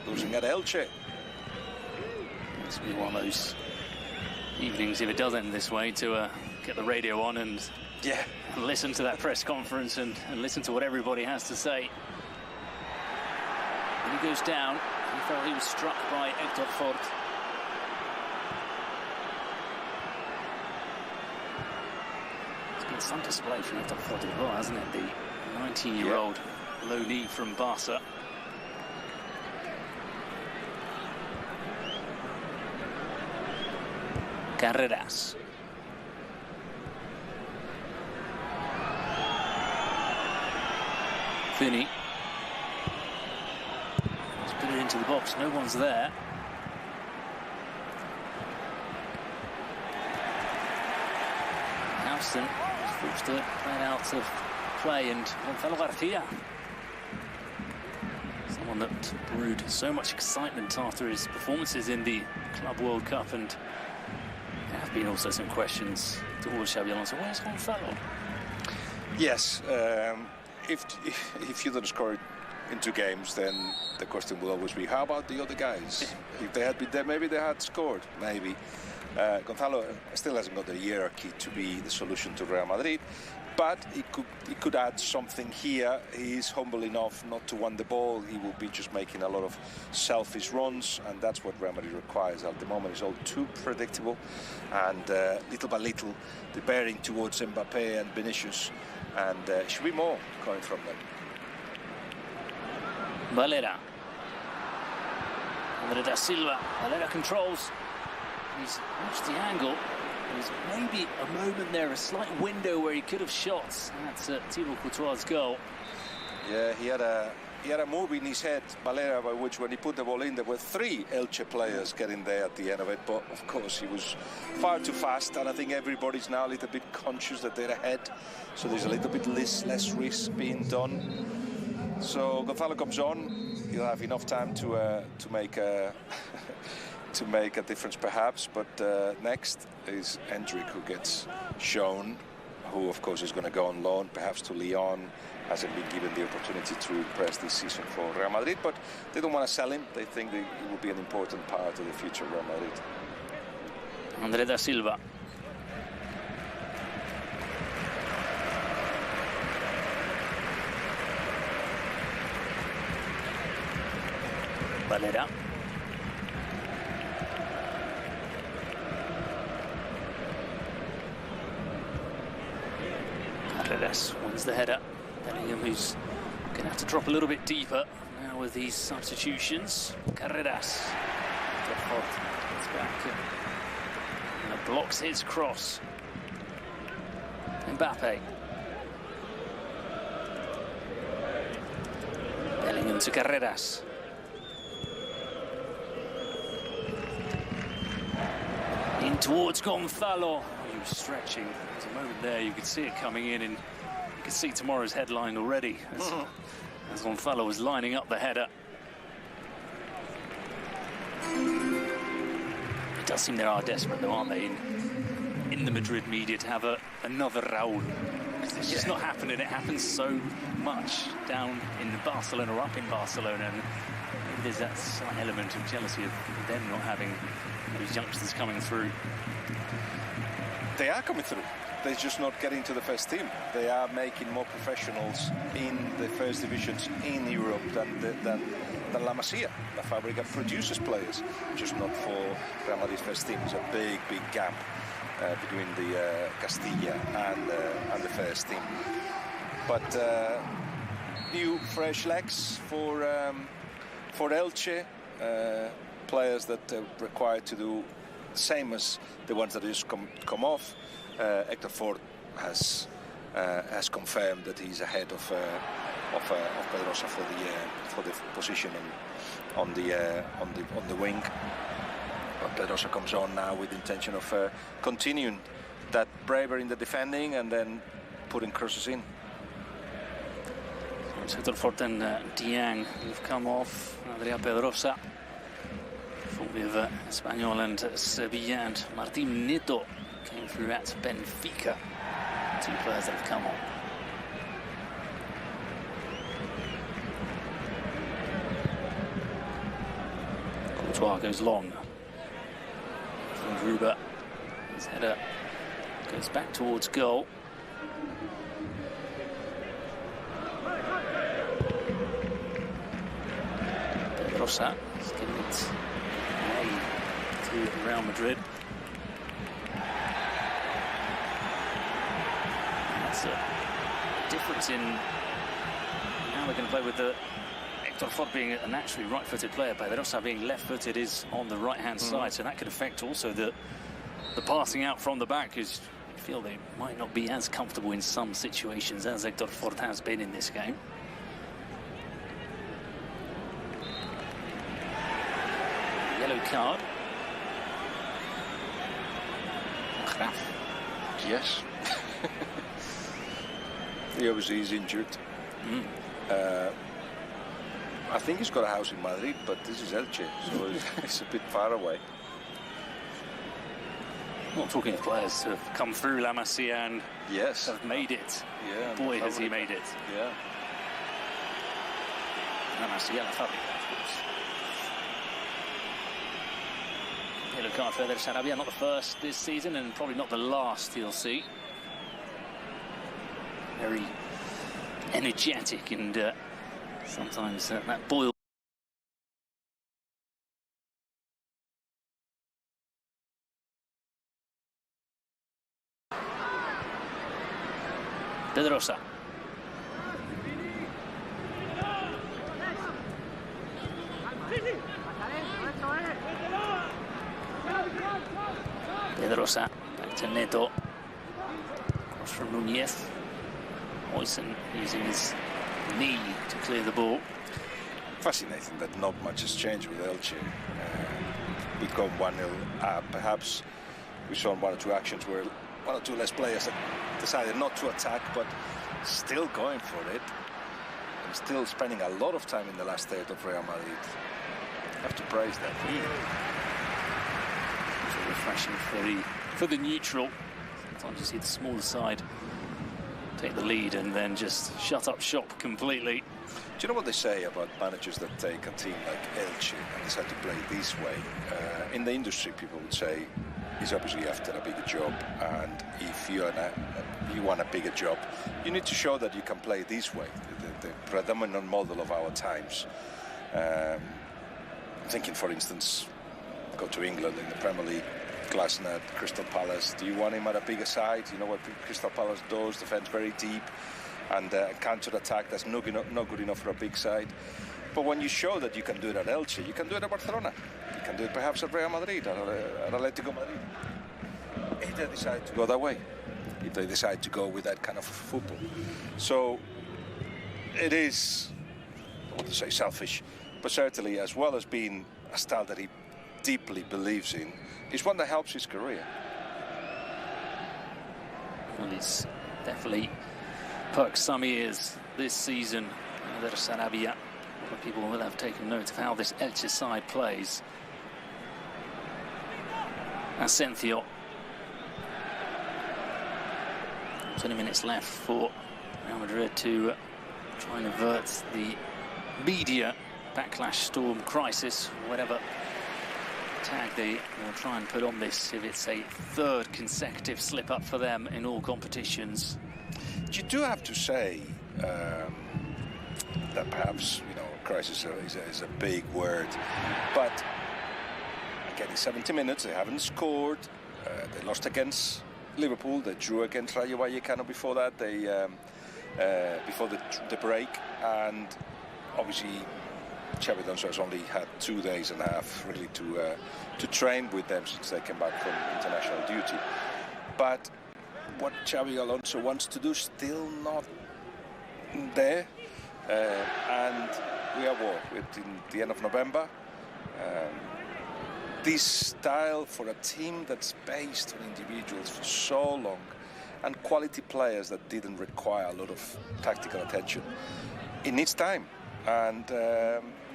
losing at Elche. It's going to be one of those evenings, if it does end this way, to get the radio on and listen to that press conference and listen to what everybody has to say. When he goes down, he felt he was struck by Héctor Fort. It's been some display from Héctor Fort as well, hasn't it? The 19-year-old loanee from Barca. Carreras. Vinny. Let's put it into the box. No one's there. Houston was forced to play it out of play, and Gonzalo Garcia, someone that brewed so much excitement after his performances in the Club World Cup, and there have been also some questions towards Xabi Alonso. Where's Gonzalo? Yes, if you don't score in 2 games, then the question will always be, how about the other guys? If they had been there, maybe they had scored, maybe. Gonzalo still hasn't got the hierarchy to be the solution to Real Madrid. but he could add something here. He is humble enough not to want the ball. He will be just making a lot of selfish runs, and that's what Real Madrid requires at the moment. It's all too predictable, and little by little the bearing towards Mbappe and Vinicius, and should be more coming from them. Valera. André da Silva. Valera controls. He's watched the angle. There's maybe a moment there, a slight window where he could have shot. That's Thibaut Courtois' goal. Yeah, he had a move in his head, Valera, by which when he put the ball in, there were 3 Elche players getting there at the end of it. But of course, he was far too fast, and I think everybody's now a little bit conscious that they're ahead. So there's a little bit less risk being done. So Gonzalo comes on. He'll have enough time to make a to make a difference, perhaps. But next is Hendrik, who gets shown, who of course is going to go on loan, perhaps to Lyon. Hasn't been given the opportunity to impress this season for Real Madrid, but they don't want to sell him. They think he will be an important part of the future of Real Madrid. André da Silva. Valera. Carreras wins the header. Bellingham, who's going to have to drop a little bit deeper now with these substitutions. Carreras. Gets back and blocks his cross. Mbappe. Bellingham to Carreras. In towards Gonzalo. He was stretching. There's a moment there, you could see it coming in, and you could see tomorrow's headline already as Gonzalo was lining up the header. It does seem they are desperate, though, aren't they, in the Madrid media, to have another Raúl. It's just not happening. It happens so much down in Barcelona, or up in Barcelona, and maybe there's that slight element of jealousy of them not having those youngsters coming through. They are coming through. They're just not getting to the first team. They are making more professionals in the first divisions in Europe than La Masia. La Fábrica produces players, just not for Real Madrid's first team. There's a big gap between the Castilla and the first team. But new, fresh legs for Elche. Players that are required to do the same as the ones that just come off. Hector Ford has confirmed that he's ahead of Pedrosa for the position on the wing. But Pedrosa comes on now with the intention of continuing that bravery in the defending and then putting crosses in. Hector Ford and Diang have come off. Adrià Pedrosa. With Espanyol and Sevilla, and Martín Nieto came through at Benfica. 2 players that have come on. Courtois goes long. From Gruber. His header goes back towards goal. Pedrosa is giving it to Real Madrid. That's a difference in how they're going to play with the Hector Ford being a naturally right-footed player, but also being left-footed is on the right-hand side, so that could affect also the passing out from the back, because you feel they might not be as comfortable in some situations as Hector Ford has been in this game. Yellow card. Yes. He obviously is injured. I think he's got a house in Madrid, but this is Elche, so it's a bit far away. Not talking of players who have come through La Masia and have made it. Yeah, boy, has he made it. Yeah. La Masia, La Fábrica, of course. Yellow card for Eder Sarabia, not the first this season and probably not the last he'll see. very energetic, and sometimes that boils. Pedrosa. Pedrosa, back to Neto. Cross from Núñez. Oysen using his knee to clear the ball. Fascinating that not much has changed with Elche. We've gone 1-0 up. Perhaps we saw one or two actions where one or two less players that decided not to attack, but still going for it. And still spending a lot of time in the last third of Real Madrid. I have to praise that. It's refreshing for the neutral. Sometimes you see the smaller side take the lead and then just shut up shop completely. Do you know what they say about managers that take a team like Elche and decide to play this way? In the industry, people would say he's obviously after a bigger job, and if you want a bigger job, you need to show that you can play this way, the predominant model of our times. Thinking, for instance, go to England in the Premier League, Glasner, Crystal Palace. Do you want him at a bigger side? You know what Crystal Palace does, defends very deep, and counter-attack that's not good enough for a big side. But when you show that you can do it at Elche, you can do it at Barcelona, you can do it perhaps at Real Madrid, or at Atletico Madrid. If they decide to go that way, if they decide to go with that kind of football. So it is, I don't want to say selfish, but certainly, as well as being a style that he deeply believes in, it's one that helps his career. Well, he's definitely perked some ears this season. There's Sarabia. A lot of people will have taken note of how this Elche side plays. Asensio. 20 minutes left for Real Madrid to try and avert the media backlash, storm, crisis, whatever tag they will try and put on this if it's a third consecutive slip-up for them in all competitions. You do have to say that perhaps, you know, crisis is a big word, but again, in 70 minutes they haven't scored. They lost against Liverpool, they drew against Rayo Vallecano before that, before the break, and obviously Xabi Alonso has only had 2 days and a half really to train with them since they came back from international duty. But what Xabi Alonso wants to do still not there, and we are in the end of November. This style for a team that's based on individuals for so long and quality players that didn't require a lot of tactical attention, it needs time. And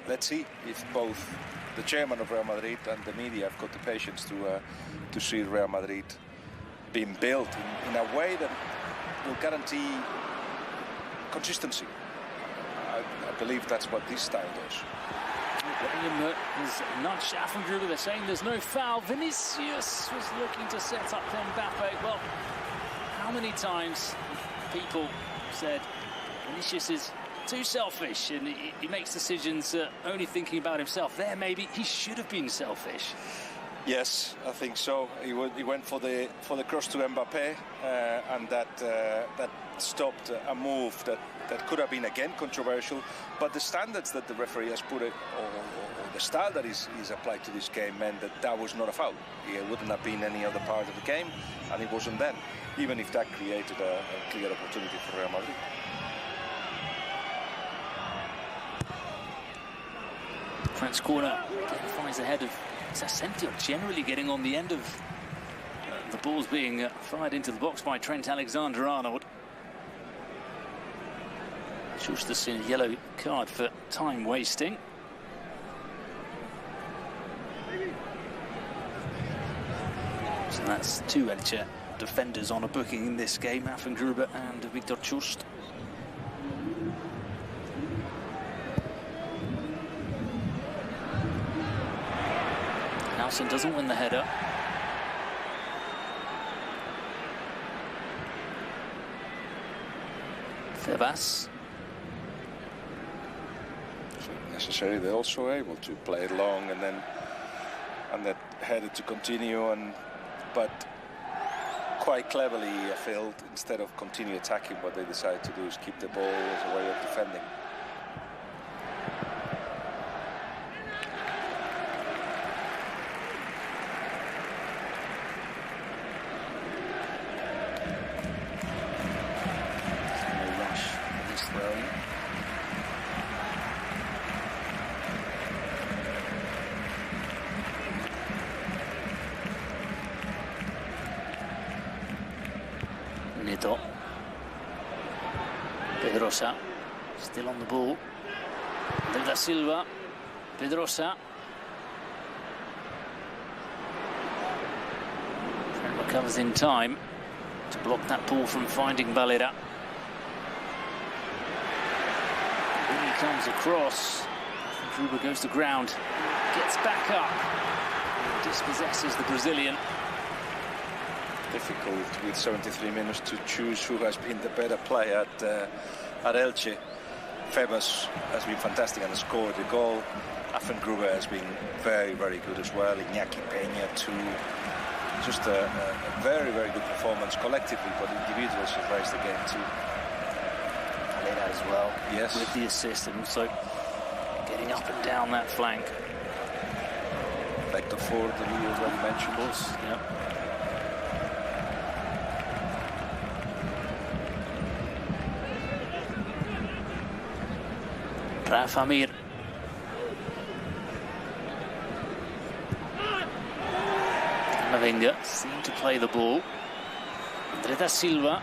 let's see if both the chairman of Real Madrid and the media have got the patience to see Real Madrid being built in a way that will guarantee consistency. I believe that's what this style does. Bellingham has nudged Affengruber. They're saying there's no foul. Vinicius was looking to set up Mbappe. Well, how many times people said Vinicius is too selfish and he makes decisions only thinking about himself? There, maybe he should have been selfish. Yes, I think so. He went for the cross to Mbappe, and that stopped a move that could have been again controversial. But the standards that the referee has put it, or the style that is applied to this game, meant that was not a foul. It wouldn't have been any other part of the game, and it wasn't then, even if that created a clear opportunity for Real Madrid. French corner finds the head of Asensio, generally getting on the end of the balls being fired into the box by Trent Alexander-Arnold. Schuster seen a yellow card for time wasting. So that's 2 Elche defenders on a booking in this game, Affengruber and Victor Just. Nelson doesn't win the header. Tebas. Necessary, they're also able to play it long and then headed to continue, but quite cleverly filled. Instead of continue attacking, what they decide to do is keep the ball as a way of defending. No rush for this throwing. Neto. Pedrosa still on the ball. Da Silva. Pedrosa. Trent recovers in time to block that ball from finding Valera. When he comes across, Gruber goes to ground, gets back up, and dispossesses the Brazilian. Difficult with 73 minutes to choose who has been the better player at Elche. Febas has been fantastic and scored the goal. Gruber has been very, very good as well. Iñaki Peña too. Just a very, very good performance collectively, but individuals have raised the game too. Valera as well, yes, with the assist and also getting up and down that flank. Vector forward that we already mentioned. Yeah. Rafa Mir. Camavinga seemed to play the ball. Da Silva.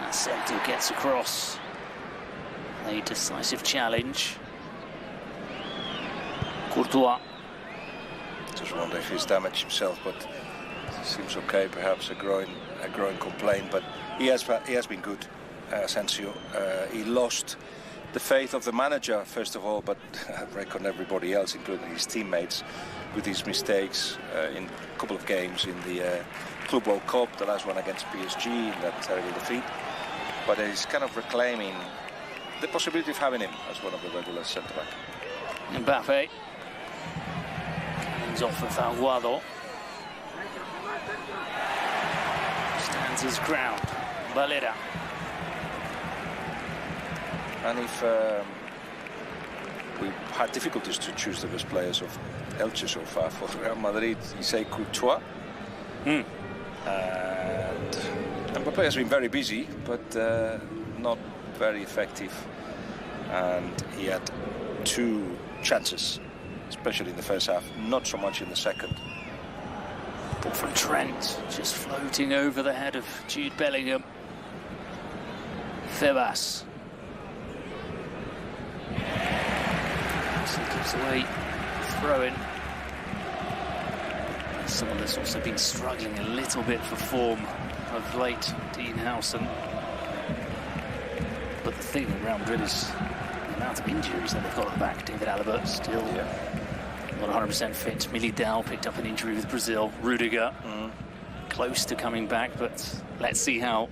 Asensio gets across. A decisive challenge. Courtois. Just wonder if he's damaged himself, but seems okay. Perhaps a groin complaint, but he has been good. Asensio. He lost the faith of the manager first of all, but I reckon everybody else, including his teammates, with his mistakes in a couple of games in the Club World Cup, the last one against PSG in that terrible defeat. But he's kind of reclaiming the possibility of having him as one of the regular centre-back. Mbappe comes off with Aguado. Stands his ground. Valera. And if we've had difficulties to choose the best players of Elche so far, for Real Madrid, you say Courtois. And Mbappe has been very busy, but not very effective. And he had 2 chances, especially in the first half, not so much in the second. Ball from Trent, just floating over the head of Jude Bellingham. Tebas. Gives away throw-in. Someone that's also been struggling a little bit for form of late, Dean Howson. But the thing around Madrid is the amount of injuries that they've got at the back. David Alaba still not 100% fit. Militao picked up an injury with Brazil. Rudiger close to coming back, but let's see how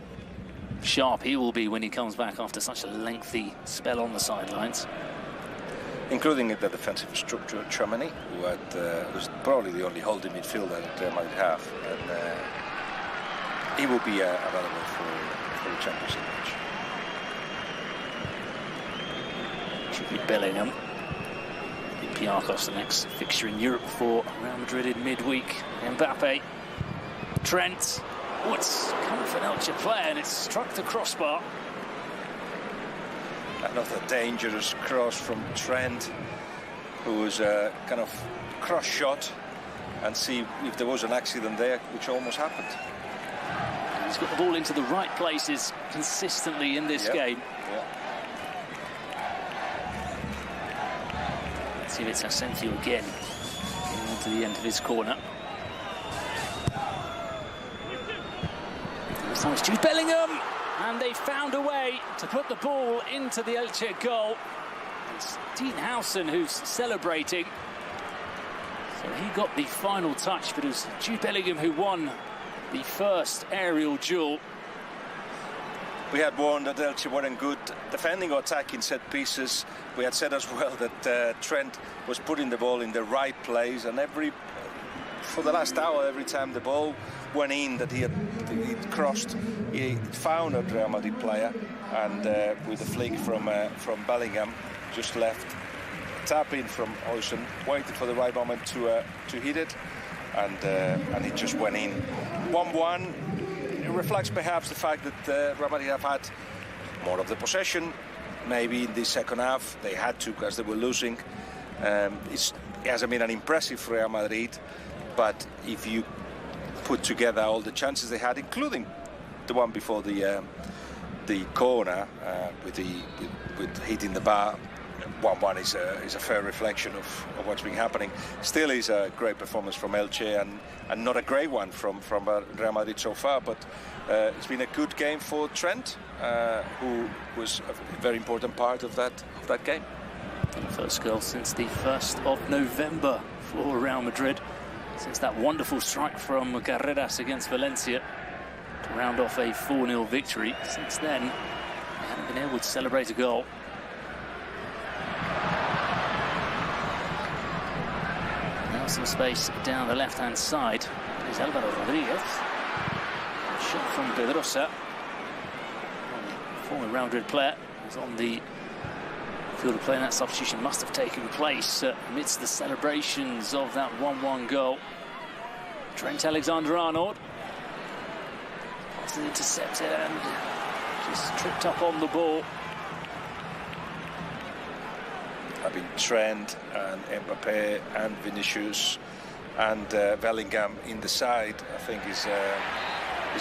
sharp he will be when he comes back after such a lengthy spell on the sidelines. Including the defensive structure, Tchouaméni, who was probably the only holding midfielder that Real Madrid have, and he will be available for the Champions League match. Should be Bellingham. Olympiacos, the next fixture in Europe for Real Madrid in midweek. Mbappe, Trent. Oh, it's coming for an Elche player, and it's struck the crossbar. Another dangerous cross from Trent, who was kind of cross shot, and see if there was an accident there, which almost happened. He's got the ball into the right places consistently in this game. Let's see if it's Asensio again, getting onto the end of his corner. This time it's Jude Bellingham! And they found a way to put the ball into the Elche goal. It's Dean Howson who's celebrating. So he got the final touch, but it was Jude Bellingham who won the first aerial duel. we had warned that Elche weren't good defending or attacking set pieces. We had said as well that Trent was putting the ball in the right place, and for the last hour, every time the ball went in that he crossed, he found a Real Madrid player, and with a flick from Bellingham, just left, tap in from Ocean, waited for the right moment to hit it, and it just went in. 1-1. It reflects perhaps the fact that Real Madrid have had more of the possession. Maybe in the second half they had to, because they were losing. It hasn't been an impressive Real Madrid, but if you put together all the chances they had, including the one before the corner with hitting the bar, 1-1 is a fair reflection of what's been happening. Still is a great performance from Elche, and not a great one from Real Madrid so far, but it's been a good game for Trent, who was a very important part of that game. First goal since the 1st of November for Real Madrid, since that wonderful strike from Carreras against Valencia to round off a 4-0 victory. Since then, they haven't been able to celebrate a goal. Now some space down the left-hand side. There's Álvaro Rodríguez. Shot from Pedrosa. Former Real Madrid player is on the field of play, and that substitution must have taken place amidst the celebrations of that 1-1 goal. Trent Alexander-Arnold. Pass is intercepted and just tripped up on the ball. Having Trent and Mbappé and Vinicius and Bellingham in the side, I think is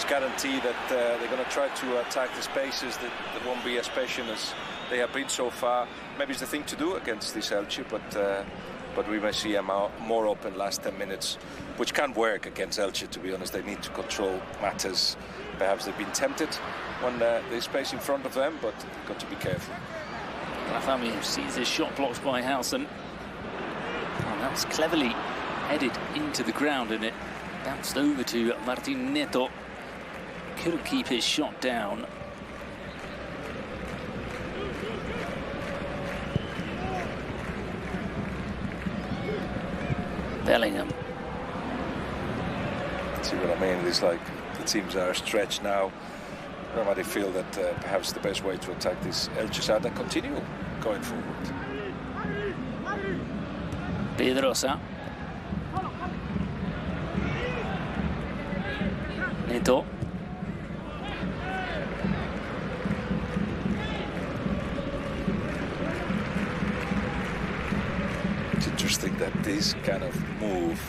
guaranteed that they're going to try to attack the spaces that won't be as patient as they have been so far. Maybe it's the thing to do against this Elche, but we may see a more open last 10 minutes, which can work against Elche, to be honest. They need to control matters. Perhaps they've been tempted when there's space in front of them, but they've got to be careful. Rafami sees his shot blocked by Howson. Oh, that was cleverly headed into the ground, and it bounced over to Martin Neto. Couldn't keep his shot down. Bellingham. See what I mean? It's like the teams are stretched now. Real Madrid feel that perhaps the best way to attack this Elche side and continue going forward. Pedrosa. Neto. It's interesting that this kind of move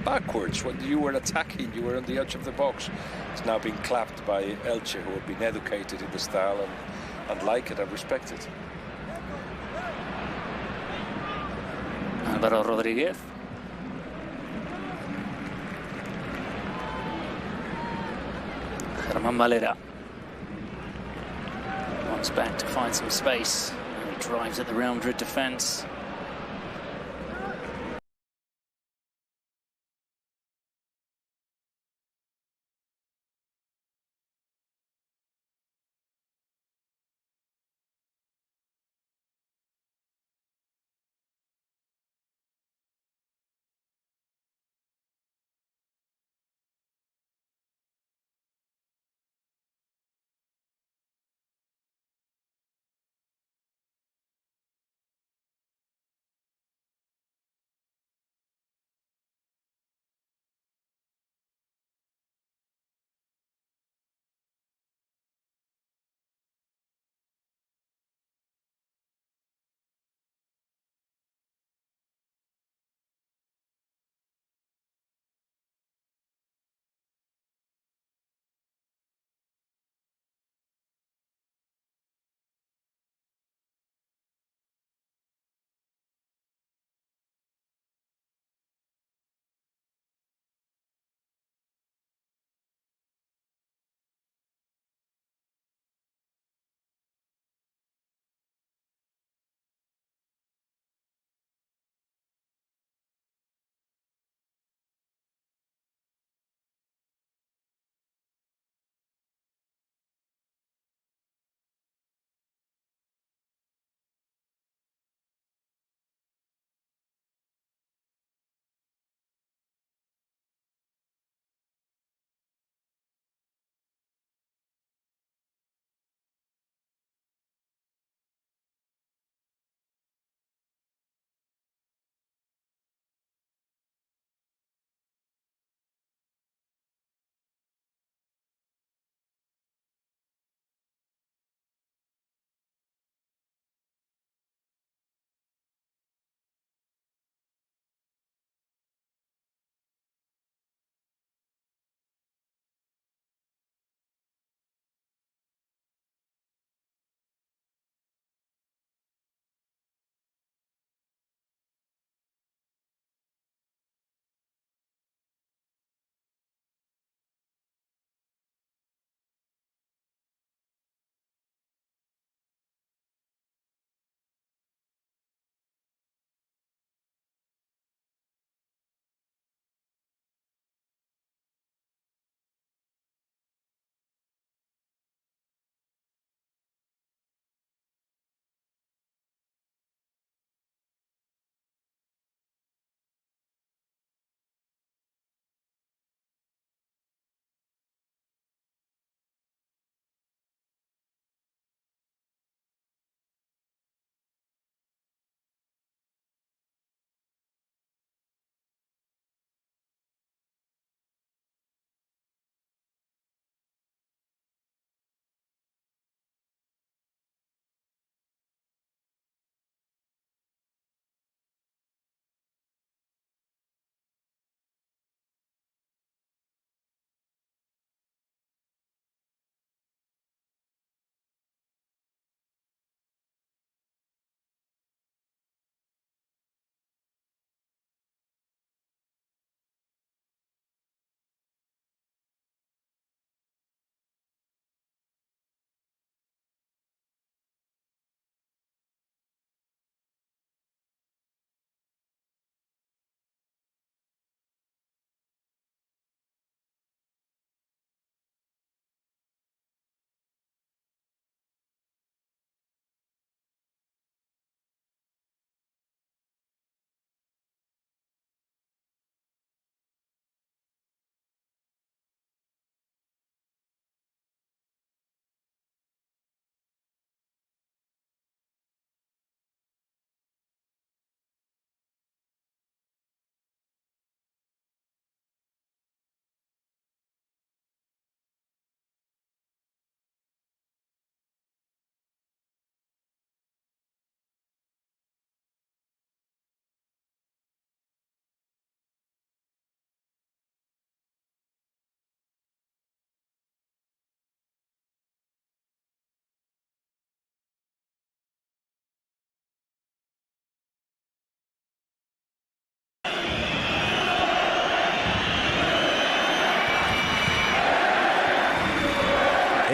backwards, when you were attacking, you were on the edge of the box. It's now being clapped by Elche, who have been educated in the style and like it and respect it. Álvaro Rodríguez. Germán Valera. Runs back to find some space. He drives at the Real Madrid defence.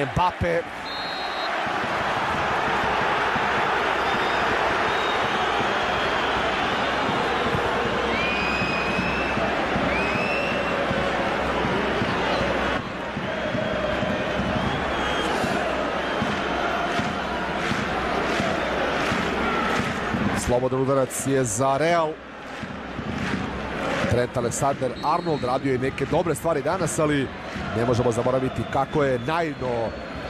Mbappe. Slobodan udarac je za Real. Trent Alexander-Arnold radio je neke dobre stvari danas, ali ne možemo zaboraviti kako je naivno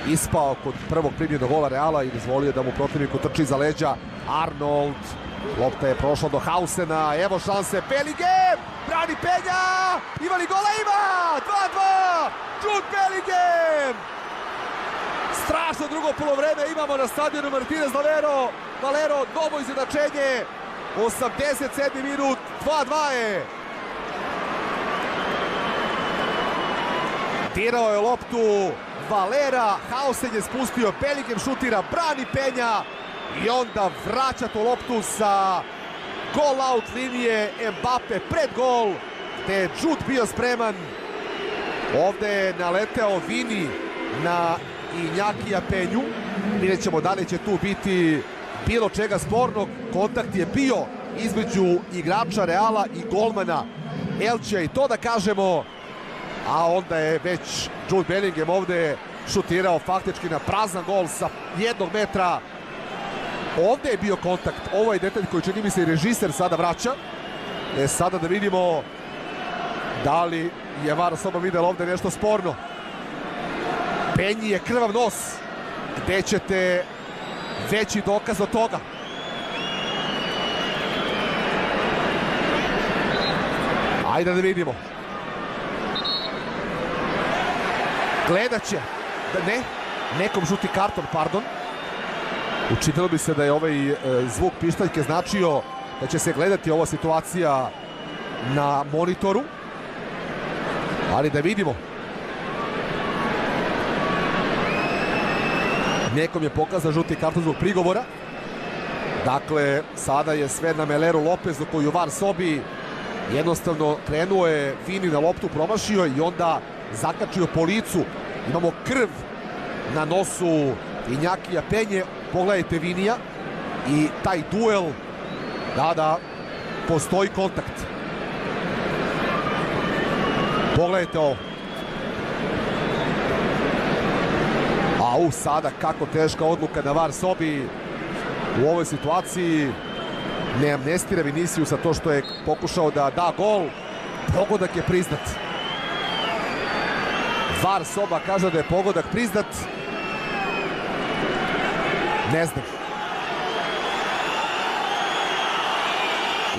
ispao kod prvog primljenog gola Reala i dozvolio da mu protivnik utrči za leđa. Arnold, lopta je prošla do Hausena, evo šanse, Bellingham, brani penja, ima li gola? Ima! 2-2, Jude Bellingham! Strašno drugo polovreme imamo na stadionu Martínez Valero, novo izjednačenje, 87. minut, 2-2 je. Dirao je loptu Valera, Hausen je spustio, Bellingham šutira, brani penja i onda vraća tu loptu sa goal out linije Mbappe pred gol, gde je Jude bio spreman. Ovde je naleteo Vini na Iñakija Penju. Vidjet ćemo da li će tu biti bilo čega spornog. Kontakt je bio između igrača Reala i golmana Elche i to da kažemo, a onda je već Jude Bellingham ovde šutirao faktički na prazan gol sa 1 metra. Ovde je bio kontakt, ovo je detalj koji čini mi se i režiser sada vraća. Sada da vidimo da li je VAR osoba videla ovde nešto sporno. Penji je krvav nos, gde ćete veći dokaz od toga. Ajde da vidimo. Gledat će, nekom žuti karton, pardon. Učinilo bi se da je ovaj zvuk pištaljke značio da će se gledati ova situacija na monitoru. Ali da vidimo. Nekom je pokazan žuti karton zbog prigovora. Dakle, sada je sve na Meleru Lopezu koji u VAR sobi. Jednostavno krenuo je Vini na loptu, promašio i onda zakačio po licu. Imamo krv na nosu Iñakija Penje. Pogledajte Vinija i taj duel. Da, postoji kontakt. Pogledajte ovo. Sada kako teška odluka na VAR sobi u ovoj situaciji. Ne amnestira Viniciusa to što je pokušao da da gol. Pogodak je priznat. VAR soba kaže da je pogodak priznat. Ne znam.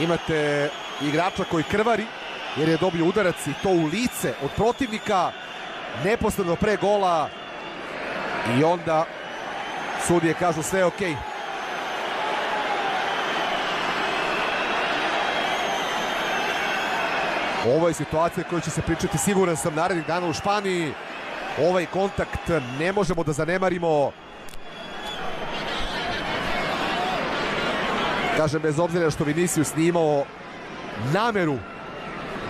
Imate igrača koji krvari jer je dobio udarac i to u lice od protivnika neposredno pre gola. I onda sudije kažu sve je okej. Ovo je situacija koja će se pričati, siguran sam, narednih dana u Španiji. Ovaj kontakt ne možemo da zanemarimo. Kažem, bez obzira što Vinicius nije imao nameru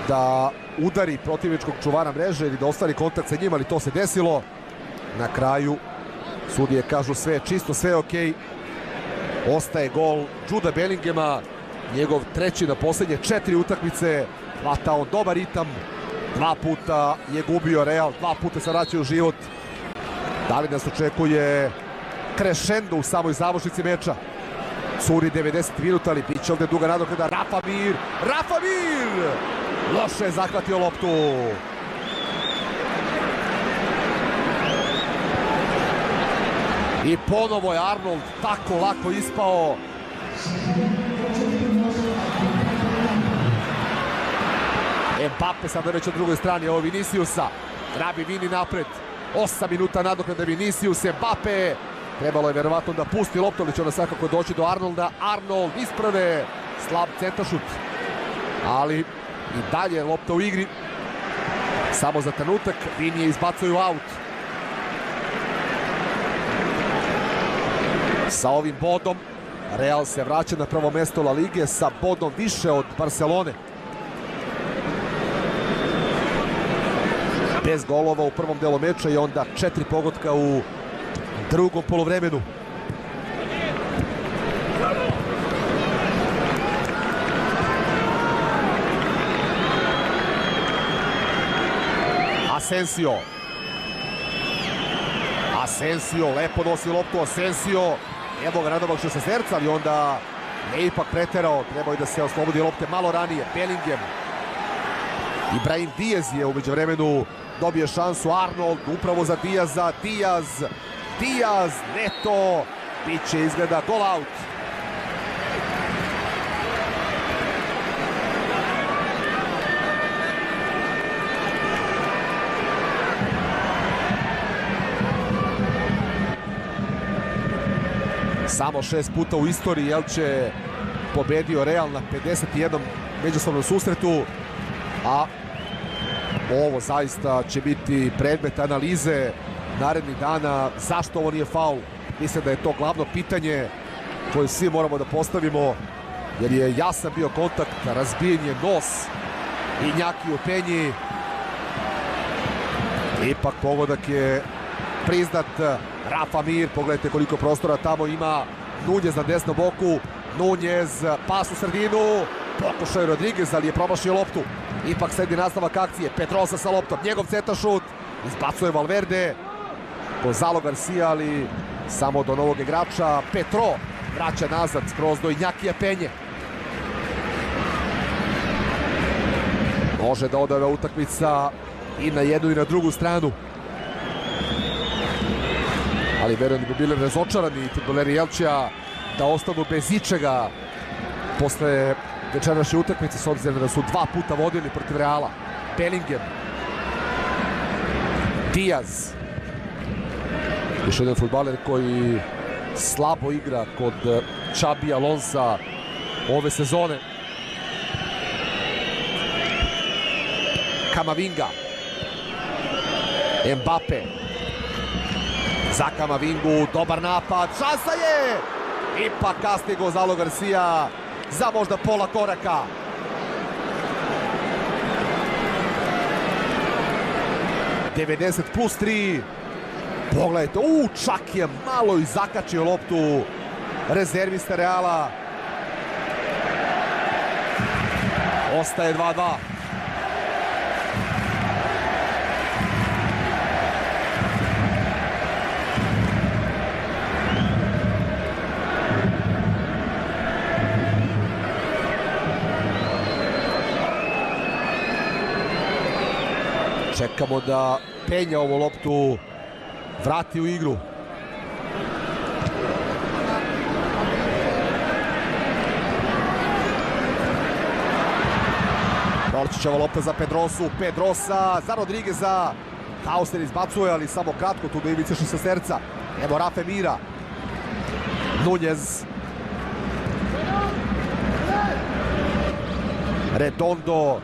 da udari protivničkog čuvara mreže ili da ostvari kontakt sa njim, ali to se desilo. Na kraju sudije kažu sve je čisto, sve je okej. Ostaje gol Juda Bellinghama, njegov treći na poslednje 4 utakmice. Hvata on dobar ritam, 2 puta je gubio Real, 2 puta se vraća u život. Da li nas očekuje krešendo u samoj završnici meča? Curi 90 minuta, ali bit će ovde duga nadoknada. Rafa Mir! Loše je zahvatio loptu. I ponovo je Arnold tako lako ispao. Mbappe sada već od drugoj strani, ovo Viniciusa. Grabi Vini napred. 8 minuta nadoknade Vinicius, Mbappe. Trebalo je verovatno da pusti loptu, ali će ona svakako doći do Arnolda. Arnold isprave, slab centaršut. Ali i dalje je lopta u igri. Samo za trenutak, Vini je izbacuju aut. Sa ovim bodom Real se vraća na prvo mesto La Lige sa bodom više od Barcelone. bez golova u prvom delu meča i onda 4 pogotka u drugom poluvremenu. Asensio, lepo nosi loptu, Asensio, evo ga nadomakšao sa zerca, ali onda je ipak preterao, trebao je da se oslobodi lopte malo ranije. Bellingham, Ibrahim Diaz je u međuvremenu dobije šansu, Arnold upravo za Diaza, Diaz, Neto, bit će izgleda gol out. Samo 6 puta u istoriji Elche pobedio Real na 51 međusobnom susretu, a ovo zaista će biti predmet analize narednih dana. Zašto ovo nije faul? Mislim da je to glavno pitanje koje svi moramo da postavimo, jer je jasan bio kontakt, razbijen je nos i Njaki u penji. Ipak pogodak je priznat. Rafa Mir, pogledajte koliko prostora tamo ima. Nunjez na desnom boku, Nunjez, pas u sredinu, pokušaj Rodriguez, ali je promašio loptu. Ipak sledi nastavak akcije, Pedrosa sa loptom, njegov centar šut, izbacuje Valverde, Gonzalo Garcia, ali samo do novog igrača. Petro vraća nazad skroz do Injakija Penje. Može da ode ova utakmica i na jednu i na drugu stranu. Ali verujem da bi bili razočarani fudbaleri Elchea da ostanu bez ičega posle večerašnje utakmice, s obzirom da su 2 puta vodili protiv Reala. Bellingham, Diaz, još jedan fudbaler koji slabo igra kod Xabi Alonsa ove sezone. Kamavinga, Mbappe, za Kamavingu, dobar napad, šansa je! Ipak kasni Gonzalo Garcia za možda pola koraka. +3. Pogledajte, čak je malo i zakačio loptu rezervista Reala. Ostaje 2-2. Čekamo da Penja ovu loptu vrati u igru. Dorčićeva lopta za Pedrosu, Pedrosa za Rodrigueza. Hauser izbacuje, ali samo kratko tu do ivice šesterca. Evo Rafe Mira. Nunjez. Redondo.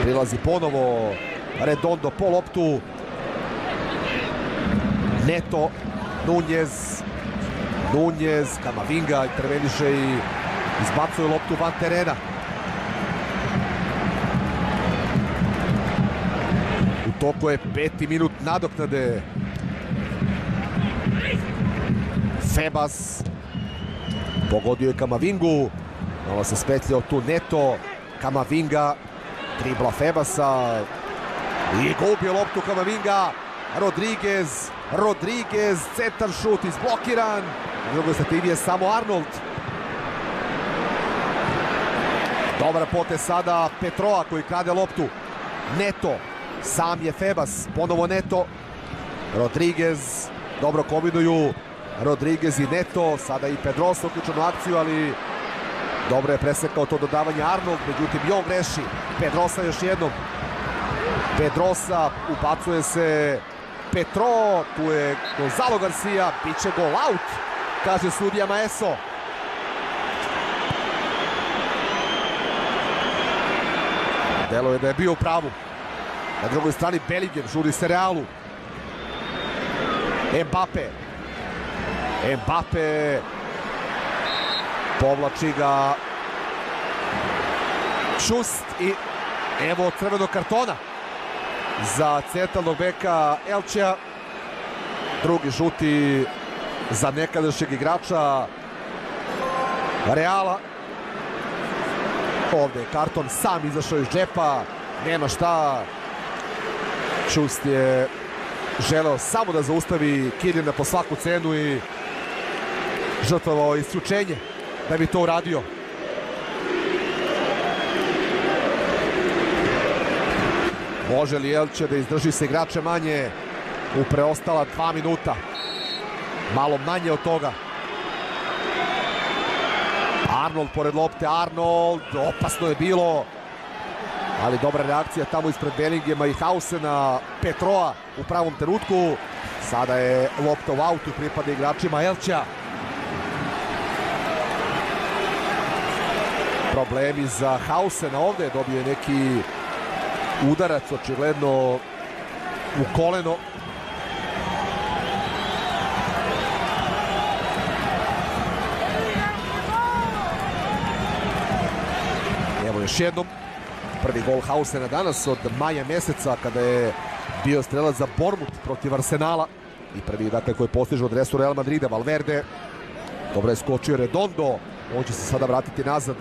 Prilazi ponovo Redondo po loptu. Neto, Nunjez, Kamavinga interveniše i izbacuje loptu van terena. U toku je 5. minut nadoknade. Febas pogodio je Kamavingu. Malo se spetljao tu Neto. Kamavinga dribla Febasa i gubi loptu Kamavinga. Rodriguez, centar šut izblokiran. Na drugoj stativi je samo Arnold. Dobar potez sada Petroa koji krade loptu. Neto, sam je Febas, ponovo Neto. Rodriguez, dobro kombinuju Rodriguez i Neto. Sada i Pedrosa uključen u akciju, ali dobro je presekao to dodavanje Arnold, međutim i on greši. Pedrosa još jednom. Pedrosa, ubacuje se Petro, tu je Gonzalo Garcia, bit će gol out, kaže sudija Maeso. Delo je da je bio u pravu. Na drugoj strani Bellingham, žuri se Realu. Mbappe povlači ga Šust i Evo crvenog kartona za centralnog beka Elchea. Drugi žuti za nekadašnjeg igrača Reala. Ovdje je karton sam izašao iz džepa. Nema šta. Čust je želeo samo da zaustavi Kirina po svaku cenu i žrtvovao isključenje da bi to uradio. Može li Elche da izdrži se igrače manje u preostala 2 minuta? Malo manje od toga. Arnold pored lopte, Arnold, opasno je bilo, ali dobra reakcija tamo ispred Bellinghama i Hausena, Petroa u pravom trenutku. Sada je lopta u autu, pripada igračima Elchea. Problemi za Hausena ovde, dobio je neki udarac, očigledno u koleno. Evo još jednom, prvi gol Hausena danas od maja meseca kada je bio strelac za Bournemouth protiv Arsenala i prvi dakle koji postiže od dresu Real Madrida. Valverde, dobro je skočio Redondo, on će se sada vratiti nazad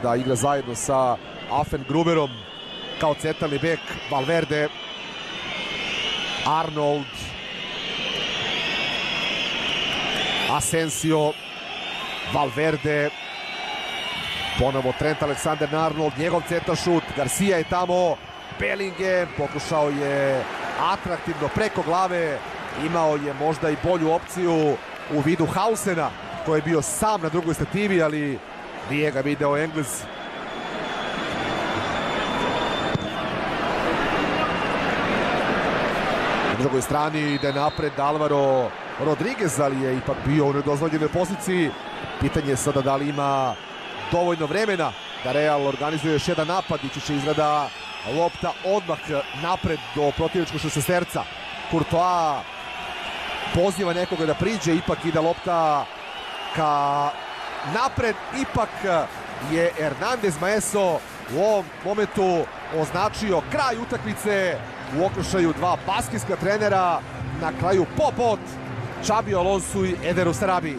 da igra zajedno sa Affengruberom kao centralni bek. Valverde, Arnold, Asensio, Valverde, ponovo Trent Alexander-Arnold, njegov centar šut, Garcia je tamo, Bellingham pokušao je atraktivno preko glave, imao je možda i bolju opciju u vidu Hausena koji je bio sam na drugoj stativi, ali nije ga video Englez. Na drugoj strani ide napred Alvaro Rodriguez, ali je ipak bio u nedozvoljenoj poziciji. Pitanje je sada da li ima dovoljno vremena da Real organizuje još jedan napad. Ići će izgleda lopta odmah napred do protivničkog šesterca. Courtois poziva nekoga da priđe, ipak ide lopta ka napred. Ipak je Hernandez Maeso u ovom momentu označio kraj utakmice u okršaju dva baskijska trenera. Na kraju po bod Xabi Alonso i Ederu Sarabi.